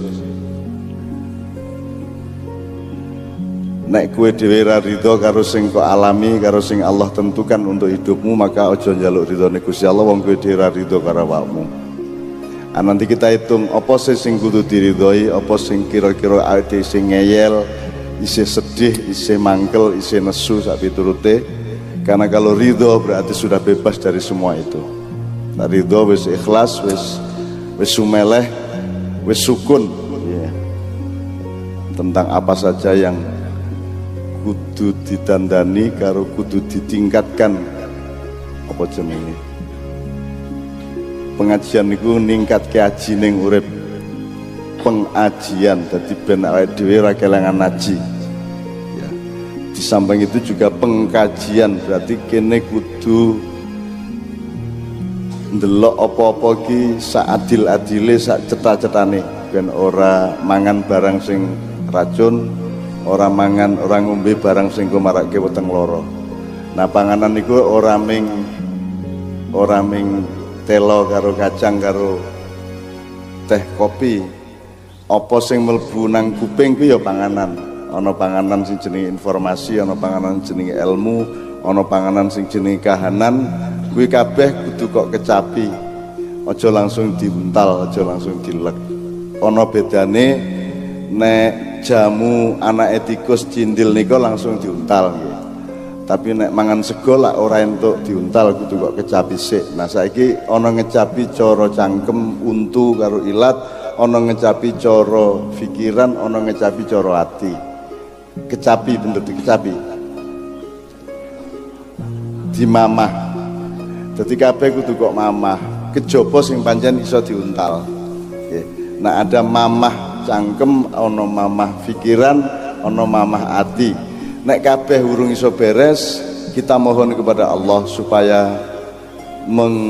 Nek kue dhewe ra ridho karo sing kok alami, karo sing Allah tentukan untuk hidupmu, maka aja njaluk ridhone Gusti Allah wong kue dhewe ra ridho karo awakmu. Nanti kita hitung apa sing kudu diridhoi, apa sing kira-kira awake sing ngeyel, isih sedih, isih mangkel, isih nesu sak piturute. Karena kalau ridho berarti sudah bebas dari semua itu. Nah, ridho wis ikhlas, wis sumeleh, wis sukun. Yeah. Tentang apa saja yang kudu ditandani karo kudu ditingkatkan apa jenenge pengajian niku ningkatke aji ning urip pengajian dadi ben awake dhewe ra kelangan aji ya. Di samping itu juga pengkajian berarti kene kudu ndelok apa-apa ki sak adil-adile sak cetha-cethane ben ora mangan barang sing racun, ora mangan ora ngombe barang sing kumarake weteng lara. Nah panganan niku ora ming telo karo kacang karo teh kopi. Apa sing mlebu nang kuping ku ya panganan. Ana panganan sing jenenge informasi, ana panganan jenenge ilmu, ana panganan sing jenenge kahanan. Kuwi kabeh kudu kok kecapi. Aja langsung diuntal, aja langsung dilek. Ana bedane nek jamu anake tikus cindil nika langsung diuntal nggih. Tapi nek mangan sego lak ora entuk diuntal kudu kok kecapi sik. Nah saiki ana ngecapi cara cangkem untu karo ilat, ana ngecapi cara pikiran, ana ngecapi cara ati. Kecapi bener dikecapi. Dimamah. Dadi kabeh kudu kok mamah. Kejaba sing pancen iso diuntal. Nggih. Nah ada mamah cangkem, ana mamah pikiran, ana mamah ati. Nek kabeh urung iso beres, kita mohon kepada Allah supaya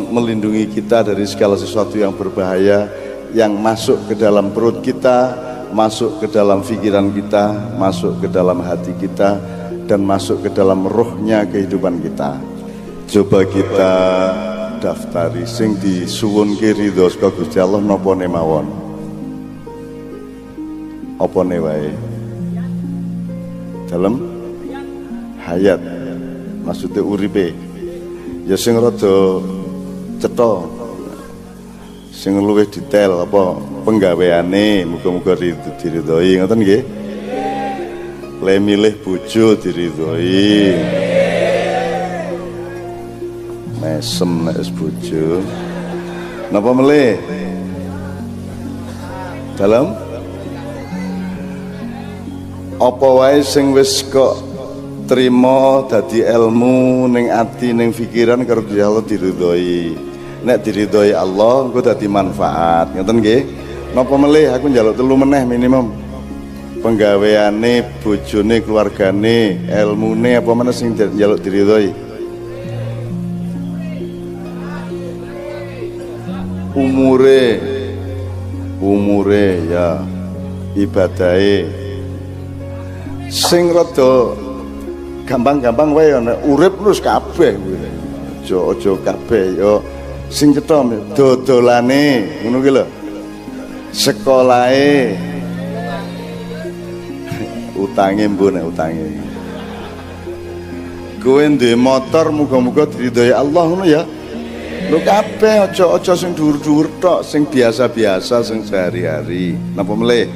melindungi kita dari segala sesuatu yang berbahaya yang masuk ke dalam perut kita, masuk ke dalam pikiran kita, masuk ke dalam hati kita, dan masuk ke dalam rohnya kehidupan kita. Coba kita daftari sing disuwunke ridho saka Gusti Allah napa ne mawon. Apa ne wae? Dalem hayat, maksudnya uripe ya sing rada cetha, sing luwih detail apa penggaweane, muga-muga diridhoi ngoten nggih. Le milih bojo diridhoi, mesem nek wis bojo napa melih dalam apa wae sing wis kok terima dadi ilmu ning ati ning pikiran karo Allah diridhoi. Nek diridhoi Allah engko dadi manfaat. Ngoten nggih. Napa melih aku njaluk telu meneh minimum. Penggaweane, bojone, keluargane, ilmune apa meneh sing njaluk diridhoi. Umure ya ibadahe sing rada gampang-gampang wae ana urip terus kabeh kuwi. Aja kabeh ya sing cetha dodolane ngono ki lho. Sekolahe utange mbok nek utange. Kowe duwe motor muga-muga diridhoi Allah ngono ya. Lho kabeh aja sing dhuwur-dhuwur tok, sing biasa-biasa sing sehari-hari. Napa melih?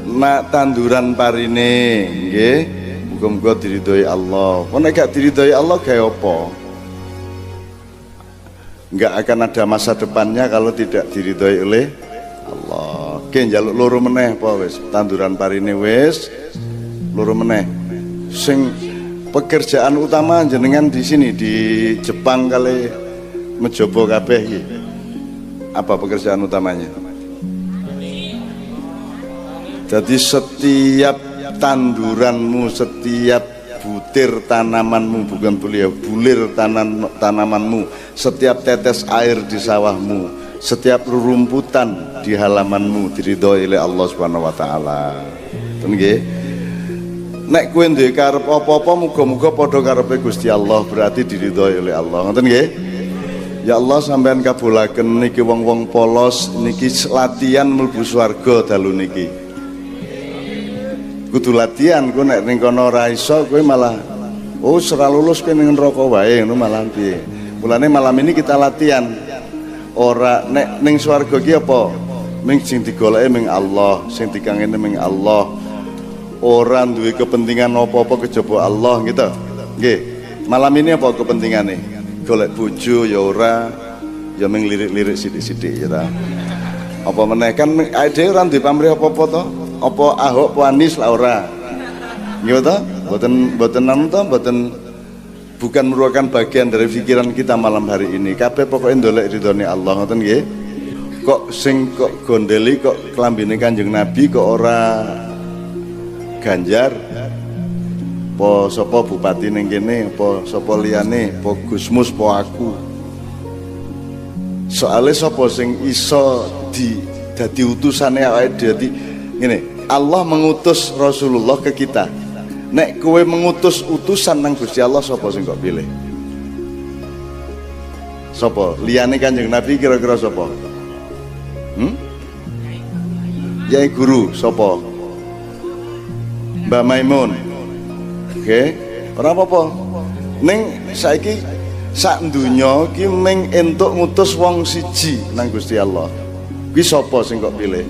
Nak tanduran parine nggih muga-muga diridhoi Allah. Kok nek gak diridhoi Allah gawe apa? Enggak akan ada masa depannya kalau tidak diridhoi oleh Allah. Oke, njaluk loro meneh apa wis? Tanduran parine wis loro meneh. Sing pekerjaan utama jenengan di sini di Jepang kali mencoba kabeh iki. Apa pekerjaan utamanya? Jadi setiap tanduranmu, setiap butir tanamanmu, bukan bulir tanamanmu, setiap tetes air di sawahmu, setiap rerumputan di halamanmu diridhoi oleh Allah Subhanahu wa taala. Ten nggih. Nek kowe duwe karep apa-apa muga-muga padha karepe Gusti Allah, berarti diridhoi oleh Allah. Ngoten nggih? Ya Allah sampean kabulaken niki wong-wong polos niki latihan mlebu swarga dalu niki. Kudu latihan, kowe nek ning kono ora iso kowe malah ora lulus kowe ning neraka wae ngono malah piye. Mulane malam ini kita latihan. Ora nek ning swarga ki apa? Ming sing digoleki ming Allah, sing dikangeni ming Allah. Ora duwe kepentingan apa-apa kejaba Allah gitu. Nggih. Malam ini apa kepentingane? Golek bojo ya ora, ya ming lirik-lirik sithik-sithik ya ta. Apa meneh kan dhewe ora duwe pamrih apa-apa to? Apa Ahok Anies lah ora nggih to mboten anu to mboten bukan merupakan bagian dari pikiran kita malam hari ini kabeh pokoknya ndolek ridhone Allah ngoten nggih kok sing kok gondeli kok klambine Kanjeng Nabi kok ora ganjar Po sapa bupati ning kene, po sapa liyane, po Gusmus, po aku. Soale sapa sing iso dadi utusane awake dhewe. Ngene, Allah mengutus Rasulullah ke kita. Nek kowe mengutus utusan nang Gusti Allah, sapa sing kok pilih? Sapa? Liyane Kanjeng Nabi kira-kira sapa? Yai Guru sapa? Mbak Maimun. Oke, ora apa-apa. Ning saiki sak donya ki mung entuk ngutus wong siji nang Gusti Allah. Kuwi sapa sing kok pilih?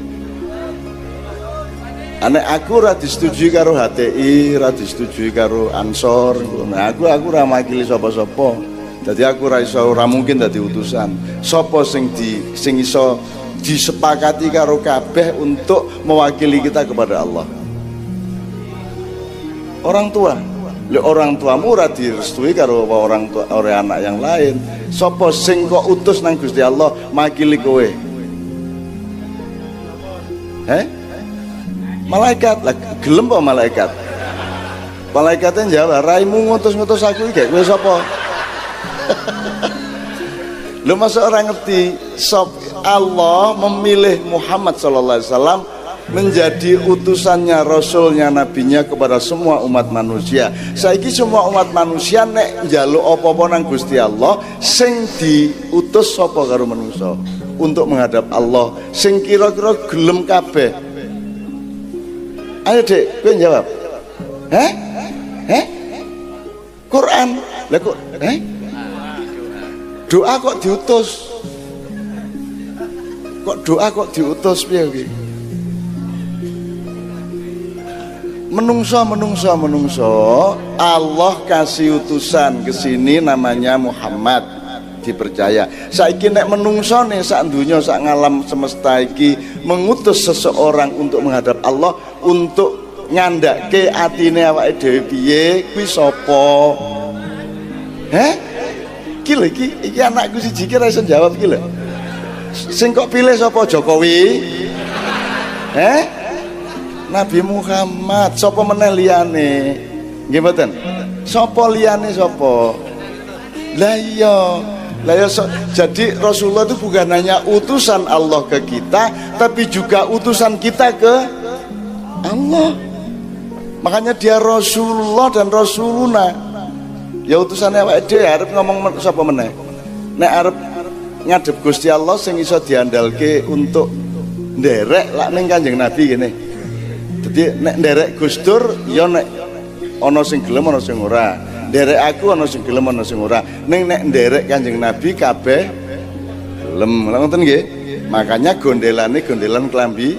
Anek aku ora disetujui karo HTI, ora disetujui karo Ansor. Nah, aku ora makili sapa-sapa. Dadi aku ora mungkin dadi utusan. Sapa sing iso disepakati karo kabeh untuk mewakili kita kepada Allah? Orang tua. Lek orang tuamu ora direstui karo orang tua oleh anak yang lain. Sapa sing kok utus nang Gusti Allah makili kowe? Malaikat. Lah gelem apa malaikat? Malaikatnya jawab, "Raimu ngutus-ngutus aku iki kowe sapa?" Lu masa orang ngerti Allah memilih Muhammad sallallahu alaihi wasallam menjadi utusannya, rasulnya, nabinya kepada semua umat manusia. Saiki semua umat manusia nek njaluk apa-apa nang Gusti Allah, sing diutus sapa karo manungsa untuk menghadap Allah, sing kira-kira gelem kabeh. Ayo Dek, kowe jawab. Quran. Lah kok doa kok diutus? Kok doa kok diutus piye iki? Menungso Allah kasih utusan ke sini namanya Muhammad, dipercaya. Saiki nek menungso nih sak dunya sak ngalam semesta iki mengutus seseorang untuk menghadap Allah, untuk ngandake atine awake dhewe piye, kuwi sapa? Iki anakku siji ki ora iso jawab iki lho. Sing kok pilih sapa? Jokowi? Nabi Muhammad. Sapa meneh liyane? Nggih mboten? Sapa liyane sapa? Lah iya. Jadi Rasulullah itu bukan hanya utusan Allah ke kita, tapi juga utusan kita ke Allah. Makanya dia Rasulullah dan Rasuluna. Ya utusannya awake dhewe arep ngomong sapa meneh? Nek arep ngadep Gusti Allah sing iso diandalke untuk nderek lak ning Kanjeng Nabi kene. Jadi nek nderek Gus Dur ya nek ana sing gelem ana sing ora. Nderek aku ana sing gelem ana sing ora. Ning nek nderek Kanjeng Nabi kabeh gelem. Lha ngoten nggih. Makanya gondelane gondelan klambi.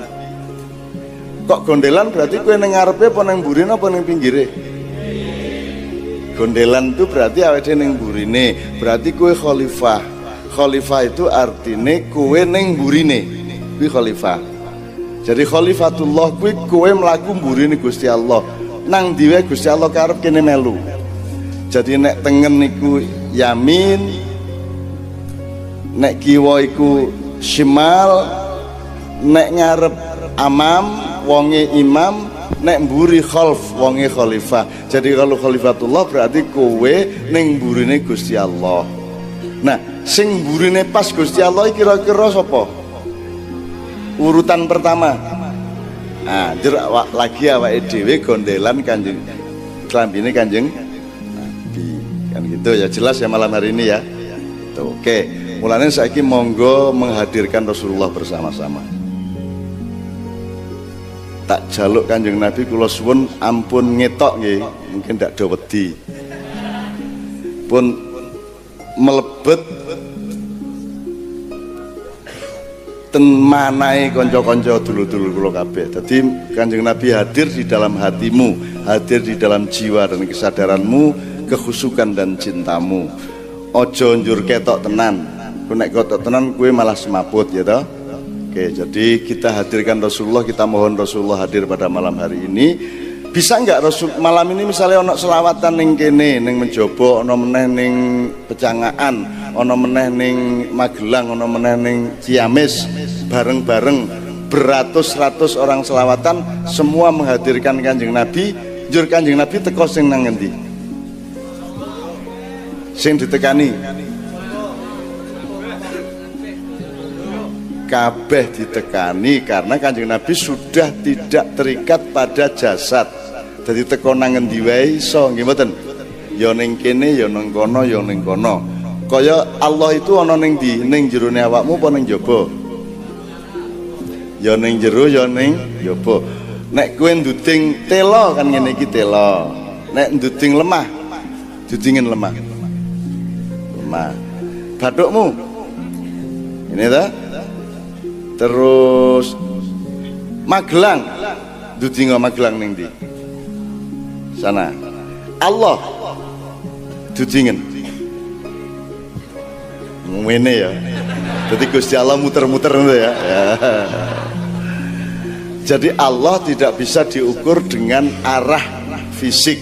Kok gondelan berarti kowe ning ngarepe apa ning mburine apa ning pinggire? Gondelan itu berarti awake ning mburine. Berarti kowe khalifah. Khalifah itu artine kowe ning mburine. Kuwi khalifah. Jadi khalifatullah kuwi kowe mlaku mburine Gusti Allah. Nang diwe Gusti Allah karep kene melu. Jadi nek tengen niku yamin, nek kiwa iku shimal, nek ngarep amam, wonge imam, nek mburi khalf, wonge khalifah. Jadi kalau khalifatullah berarti kowe ning mburine Gusti Allah. Nah, sing mburine pas Gusti Allah kira-kira sapa? Urutan pertama. Nah, jerak lagi awake dhewe gondelan Kanjeng klambine Kanjeng Nabi. Kan gitu ya, jelas ya malam hari ini ya. Tuh, oke. Mulane saiki monggo menghadirkan Rasulullah bersama-sama. Tak jaluk Kanjeng Nabi kula suwun ampun ngetok nggih, mungkin ndak do wedi. Pun melebet ten manahe kanca-kanca dulur-dulur kula kabeh. Dadi Kanjeng Nabi hadir di dalam hatimu, hadir di dalam jiwa dan kesadaranmu, kekhusukan dan cintamu. Ojo njur ketok tenan. Ku nek ketok tenan kowe malah semaput ya toh. Oke, jadi kita hadirkan Rasulullah, kita mohon Rasulullah hadir pada malam hari ini. Bisa enggak Rasul malam ini misalnya ono selawatan ning kene, ning Menjobo, ono meneh ning Pecangaan, ono meneh ning Magelang, ono meneh ning Ciamis, bareng-bareng beratus-ratus orang selawatan, semua menghadirkan Kanjeng Nabi. Njur Kanjeng Nabi teko sing nang ngendi? Sing ditekani kabeh ditekani karena Kanjeng Nabi sudah tidak terikat pada jasad. Jadi teko nang ngendi wae iso, nggih mboten? Ya ning kene, ya ning kono, ya ning kono. Kaya Allah itu ana ning ndi? Ning jerone awakmu apa ning jaba? Ya ning jero, ya ning jaba. Nek kowe nduding tela kan ngene iki tela. Nek nduding lemah, dudingen lemah. Lemah. Bathukmu. Ini ta? Terus Magelang, dudinga Magelang ning ndi? Sana. Allah dudingen. Ngene ya. Jadi Gusti Allah muter-muter gitu ya. Jadi Allah tidak bisa diukur dengan arah fisik.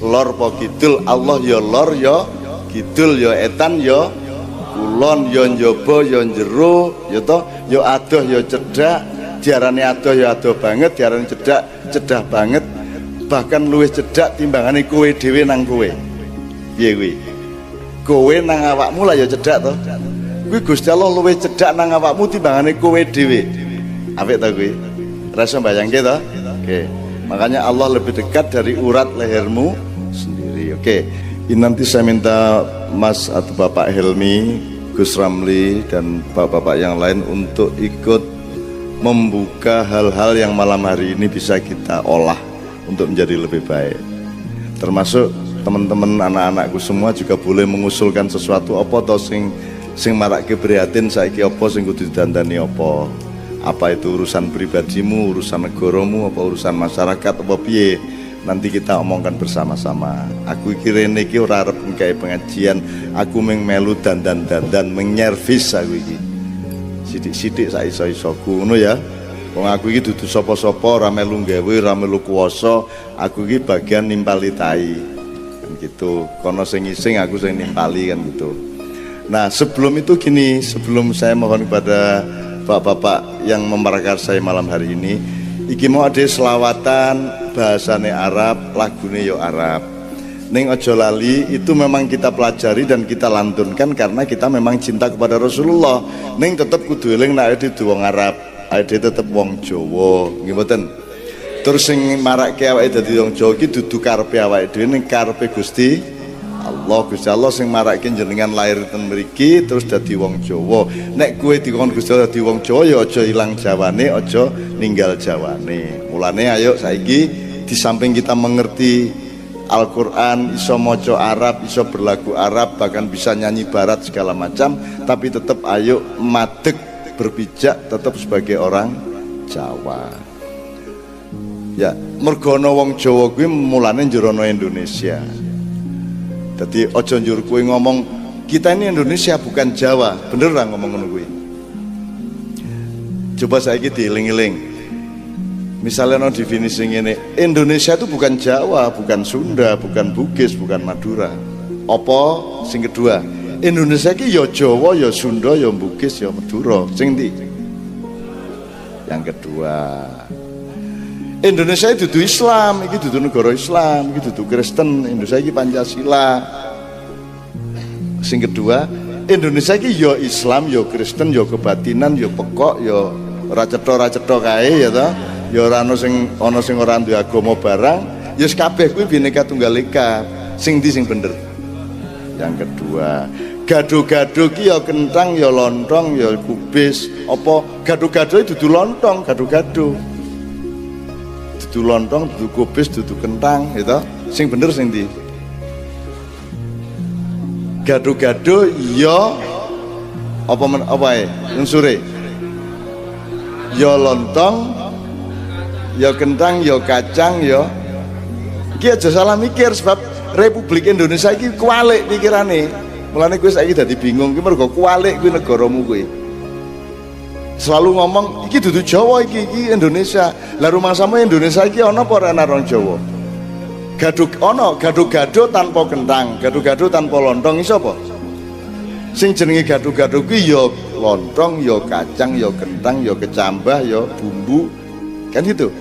Lor po kidul, Allah ya lor ya kidul, ya etan ya kulon, ya njaba ya njero, ya toh, ya adoh ya cedhak. Diarani adoh ya adoh banget, diarani cedhak cedhak banget. Bahkan luwih cedhak timbangane kowe dhewe nang kowe. Piye kuwi? Kowe nang awakmu lah ya cedhak to. Kuwi Gusti Allah luwih cedhak nang awakmu timbangane kowe dhewe. Apik ta kuwi? Rasa bayangke to? Oke. Makanya Allah lebih dekat dari urat lehermu sendiri. Oke. Ini nanti saya minta Mas atau Bapak Helmi, Gus Ramli dan bapak-bapak yang lain untuk ikut membuka hal-hal yang malam hari ini bisa kita olah untuk menjadi lebih baik. Termasuk teman-teman anak-anakku semua juga boleh mengusulkan sesuatu apa to sing marake prihatin saiki apa sing kudu didandani apa itu urusan pribadimu, urusan negaramu, apa urusan masyarakat apa piye, nanti kita omongkan bersama-sama. Aku kirene iki ora arep nggawe pengajian, aku mung melu dandan-dandan menyervis aku iki. Sithik-sithik sak iso-isoku ngono ya. Wong aku iki dudu sapa-sapa, ora melu gawe, ora melu kuwasa, aku iki bagian nimpali tai. Kan gitu. Kono sing ngising, aku sing nimpali kan gitu. Nah, sebelum itu gini, sebelum saya mohon kepada bapak-bapak yang memprakarsai malam hari ini, iki mau ada selawatan bahasane Arab, lagune yo Arab. Ning aja lali, itu memang kita pelajari dan kita lantunkan karena kita memang cinta kepada Rasulullah. Ning tetep kudu eling nek dadi wong Arab, ade tetep wong Jawa, nggih mboten. Terus sing marake awake dadi wong Jawa iki dudu karepe awake dhewe ning karepe Gusti Allah. Gusti Allah sing marake jenengan lahir ten mriki terus dadi wong Jawa. Nek kowe dikon Gusti Allah dadi wong Jawa ya aja ilang Jawane, aja ninggal Jawane. Mulane ayo saiki di samping kita mengerti Al-Qur'an, iso maca Arab, iso berlagu Arab, bahkan bisa nyanyi barat segala macam, tapi tetap ayo madeg berpijak tetap sebagai orang Jawa. Ya, mergo ana wong Jawa kuwi mulane njerono Indonesia. Jadi ojo njur kowe ngomong kita ini Indonesia bukan Jawa, bener lah ngomong ngono kuwi. Coba saiki dieling-eling. Misalnya no definisi ngene, Indonesia itu bukan Jawa, bukan Sunda, bukan Bugis, bukan Madura. Apa sing kedua? Indonesia iki ya Jawa, ya Sunda, ya Bugis, ya Madura. Sing ndi? Yang kedua. Indonesia itu dudu Islam, iki dudu negara Islam, iki dudu Kristen, Indonesia iki Pancasila. Sing kedua, Indonesia iki ya Islam, ya Kristen, ya kebatinan, ya pekok, ya ora cetha kae ya ta. Ya ora ana sing ora duwe agama barang, ya kabeh kuwi Bhinneka Tunggal Ika. Sing ndi sing bener? Yang kedua, gado-gado ki ya kentang, ya lontong, ya kubis, apa gado-gado dudu lontong, gado-gado. Dudu lontong, dudu kubis, dudu kentang, gitu. Sing bener sing ndi? Gado-gado ya apa unsure? Ya lontong, ya kentang, ya kacang, ya. Iki aja salah mikir sebab Republik Indonesia iki kualik pikirane. Mulane kowe saiki dadi bingung iki mergo kualik kuwi negaramu kuwi. Selalu ngomong iki dudu Jawa iki Indonesia. Lah rumangsamu Indonesia iki ana apa ora ana orang Jawa? Gado-gado tanpa kentang, gado-gado tanpa lontong iso apa? Sing jenenge gado-gado kuwi ya lontong, ya kacang, ya kentang, ya kecambah, ya bumbu. Kan gitu.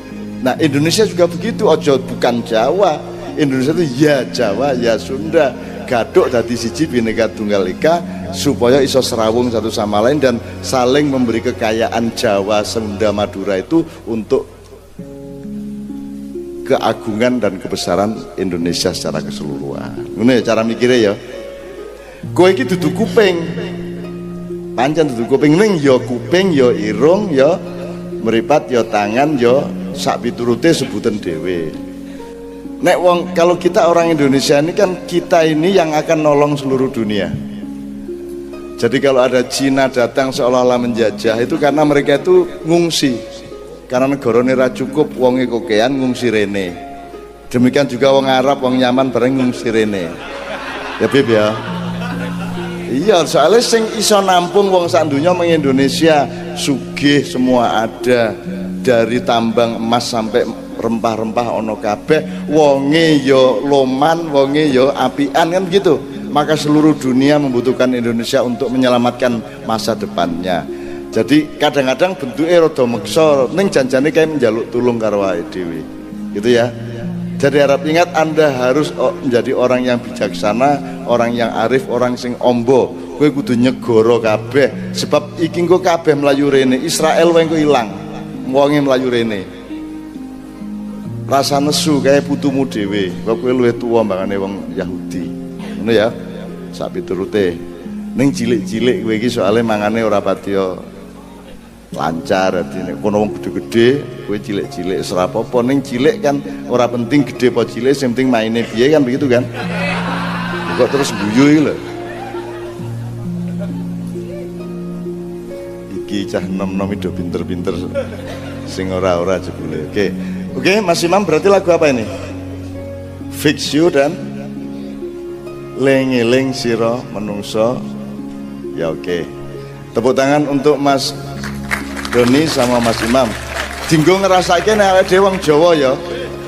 Nah Indonesia juga begitu, ojo bukan Jawa. Indonesia itu ya Jawa ya Sunda, gaduk dadi siji Bhinneka Tunggal Ika supaya iso serawung satu sama lain dan saling memberi kekayaan Jawa, Sunda, Madura itu untuk keagungan dan kebesaran Indonesia secara keseluruhan. Ngono ya cara mikirnya ya. Kowe iki dudu kuping. Pancen dudu kuping ning ya kuping ya irung ya meripat ya tangan ya sak piturute sebutan dhewe. Nek wong kalau kita orang Indonesia ini kan kita ini yang akan nolong seluruh dunia. Jadi kalau ada Cina datang seolah-olah menjajah itu karena mereka itu ngungsi. Karena negarane ra cukup wonge kokean ngungsi rene. Demikian juga wong Arab, wong Yaman bareng ngungsi rene. Ya Bib ya. Iya, soalnya sing iso nampung wong sak donya meng Indonesia sugih semua ada, dari tambang emas sampai rempah-rempah ono kabeh, wonge yo loman, wonge yo apian kan gitu. Maka seluruh dunia membutuhkan Indonesia untuk menyelamatkan masa depannya. Jadi kadang-kadang bentuknya rada meksa, ning janjane kayak menjaluk tulung karo awake dhewe. Gitu ya. Jadi harap ingat Anda harus menjadi orang yang bijaksana, orang yang arif, orang sing ombo. Kowe kudu nyegoro kabeh sebab iki engko kabeh mlayu rene. Israel wae engko ilang. Wonge mlayu rene. Rasa nesu kaya putumu dhewe. Kok kowe luwih tuwa mbangane wong Yahudi. Ngono ya. Sak piturute. Ning cilik-cilik kowe iki soalé mangane ora patiya lancar, artinya kono wong gede-gede kowe cilik-cilik ora apa-apa. Ning cilik kan ora penting gede apa cilik, sing penting maine piye kan begitu kan. Kok terus guyu iki lho. Iki cah nom-nom itu pinter-pinter sing ora-ora jebule. Oke, Mas Imam berarti lagu apa ini? Fix You dan Lengeling Sira Menungso. Ya oke. Tepuk tangan untuk Mas Doni sama Mas Imam. Dinggo ngerasake nek awake dhewe wong Jawa ya.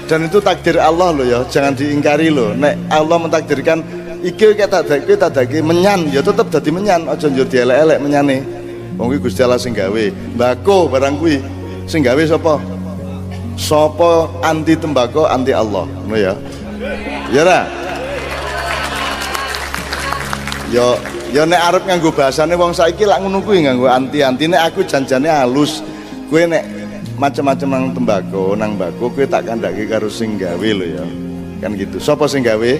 Dan itu takdir Allah loh ya, jangan diingkari loh. Nek Allah mentakdirkan iki tak dadi menyan ya tetep dadi menyan, aja njur dielek-elek menyane. Wong kuwi Gusti Allah sing gawe. Mbako barang kuwi sing gawe sapa? Sapa anti tembako, anti Allah. Ngono ya. Ya ra? Ya nek arep nganggo bahasane wong saiki lak ngono kuwi nganggo anti-anti. Nek aku janjane halus. Kowe nek macam-macam nang tembako, nang mbako kowe tak kandhake karo sing gawe lho ya. Kan gitu. Sapa sing gawe?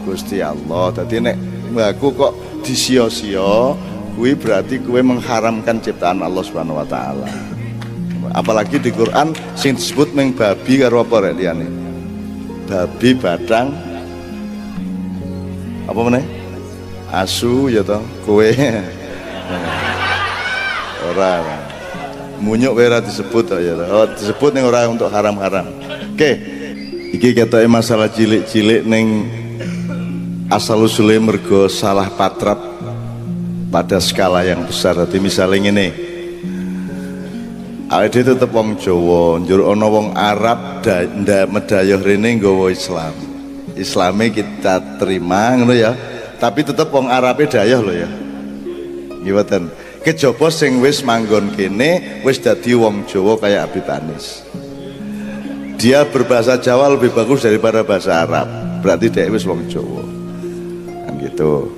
Gusti Allah. Dadi nek mbako kok disia-sia, kuwi berarti kowe mengharamkan ciptaan Allah Subhanahu wa taala. Apalagi di Quran sing disebut meng babi karo apa rek liyane? Babi, badang, apa meneh? Asu ya toh, kowe ora munyuk kowe ora disebut ya toh. Oh, disebut ning ora untuk haram-haram. Oke. Iki ketoke masalah cilik-cilik ning asal usule mergo salah patrap pada skala yang besar. Dadi misale ngene. Awake dhewe tetep wong Jawa, njur ana wong Arab medhayoh rene nggawa Islam. Islame kita terima ngono ya. Tapi tetep wong Arabe dayoh lho ya. Nggih mboten. Kejaba sing wis manggon kene wis dadi wong Jawa kayak Habib Anis. Dia berbahasa Jawa lebih bagus daripada bahasa Arab. Berarti dia wis wong Jawa. Kan gitu.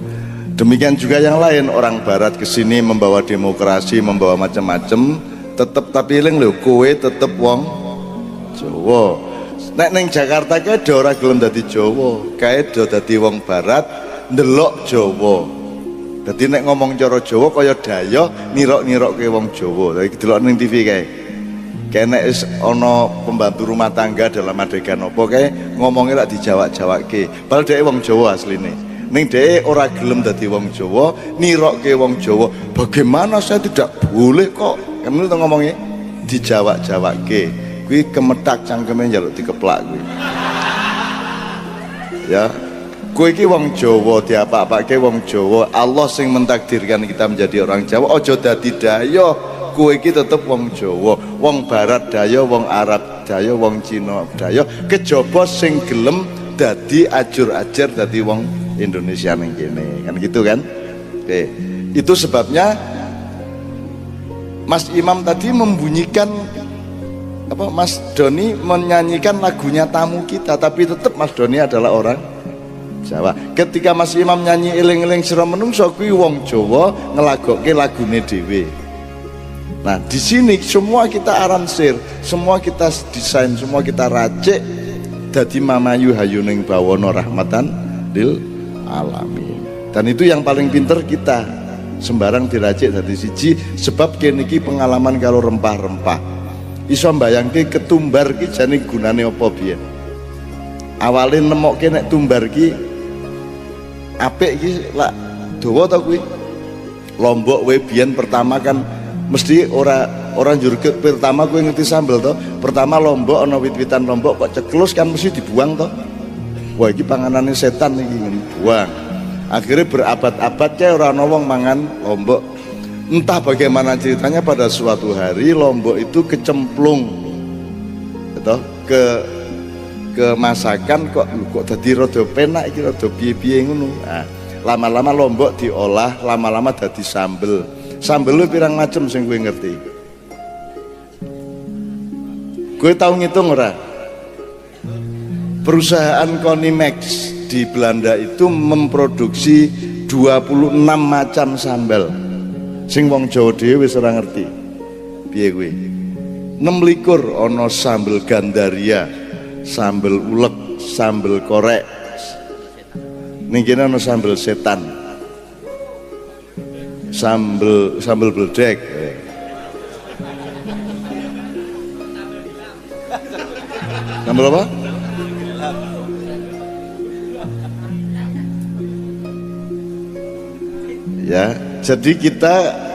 Demikian juga yang lain, orang barat kesini membawa demokrasi, membawa macam-macam, tetep tapi eling lho kowe tetep wong Jawa. Nek ning Jakarta kae do ora gelem dadi Jawa, kae do dadi wong barat ndelok Jawa. Dadi nek ngomong cara Jawa kaya dayoh nirok-nirokke wong Jawa. Dadi delok ning TV kae. Kae nek wis ana pembantu rumah tangga dalam adegan apa kae ngomongnya lak dijawak-jawakke. Padahal dhek wong Jawa asline. Ning dhek ora gelem dadi wong Jawa, nirokke wong Jawa. Bagaimana saya tidak boleh kok? Kan ngono ngomongnya dijawak-jawakke. Kuwi kemetak cangkeme njaluk dikeplak kuwi. Ya. Kowe iki wong Jawa, diapa-apake wong Jawa. Allah sing mentakdirkan kita menjadi orang Jawa. Aja dadi dayoh. Kowe iki tetep wong Jawa. Wong barat dayoh, wong Arab dayoh, wong Cina dayoh. Kejaba sing gelem dadi ajur-ajar dadi wong Indonesia ning kene. Kan gitu kan? Oke. Itu sebabnya Mas Imam tadi membunyikan Mas Doni menyanyikan lagunya tamu kita, tapi tetap Mas Doni adalah orang Jawa. Ketika Mas Imam nyanyi eling-eling sira menungso kuwi wong Jawa ngelagokke lagune dhewe. Nah, di sini semua kita aransir, semua kita desain, semua kita racik dadi mamayu hayuning bawana rahmatan lil alamin. Dan itu yang paling pinter kita. Sembarang diracik dadi siji sebab kene iki pengalaman kalau rempah-rempah. Iso mbayangke ketumbar ki jane gunane apa biyen. Awale nemokke nek tumbar ki apik iki lak dawa ta kuwi. Lombok we biyen pertama kan mesti orang jurget pertama gue ngerti sambel toh. Pertama lombok ana wit-witan lombok kok ceklus kan mesti dibuang toh. Wah iki panganane setan iki buang. Akhirnya berabad-abad kayak orang wong mangan lombok. Entah bagaimana ceritanya pada suatu hari lombok itu kecemplung toh ke masakan kok dadi rada penak iki rada piye-piye ngono. Nah, lama-lama lombok diolah, lama-lama dadi sambel. Sambel lu pirang macem sing gue ngerti. Gue tahu ngitung ora? Perusahaan Konimax di Belanda itu memproduksi 26 macam sambal. Sing wong Jawa dhewe wis ora ngerti. Piye kuwi? 26 ana sambel Gandaria, sambel ulek, sambel korek. Ning kene ana sambel setan. Sambel bledek. Sambel apa? Ya, jadi kita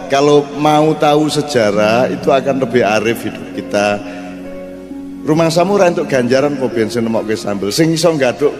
kalau mau tahu sejarah itu akan lebih arif hidup kita. Rumah samurai untuk ganjaran kok bensin nemokke sambel sing iso nggaduk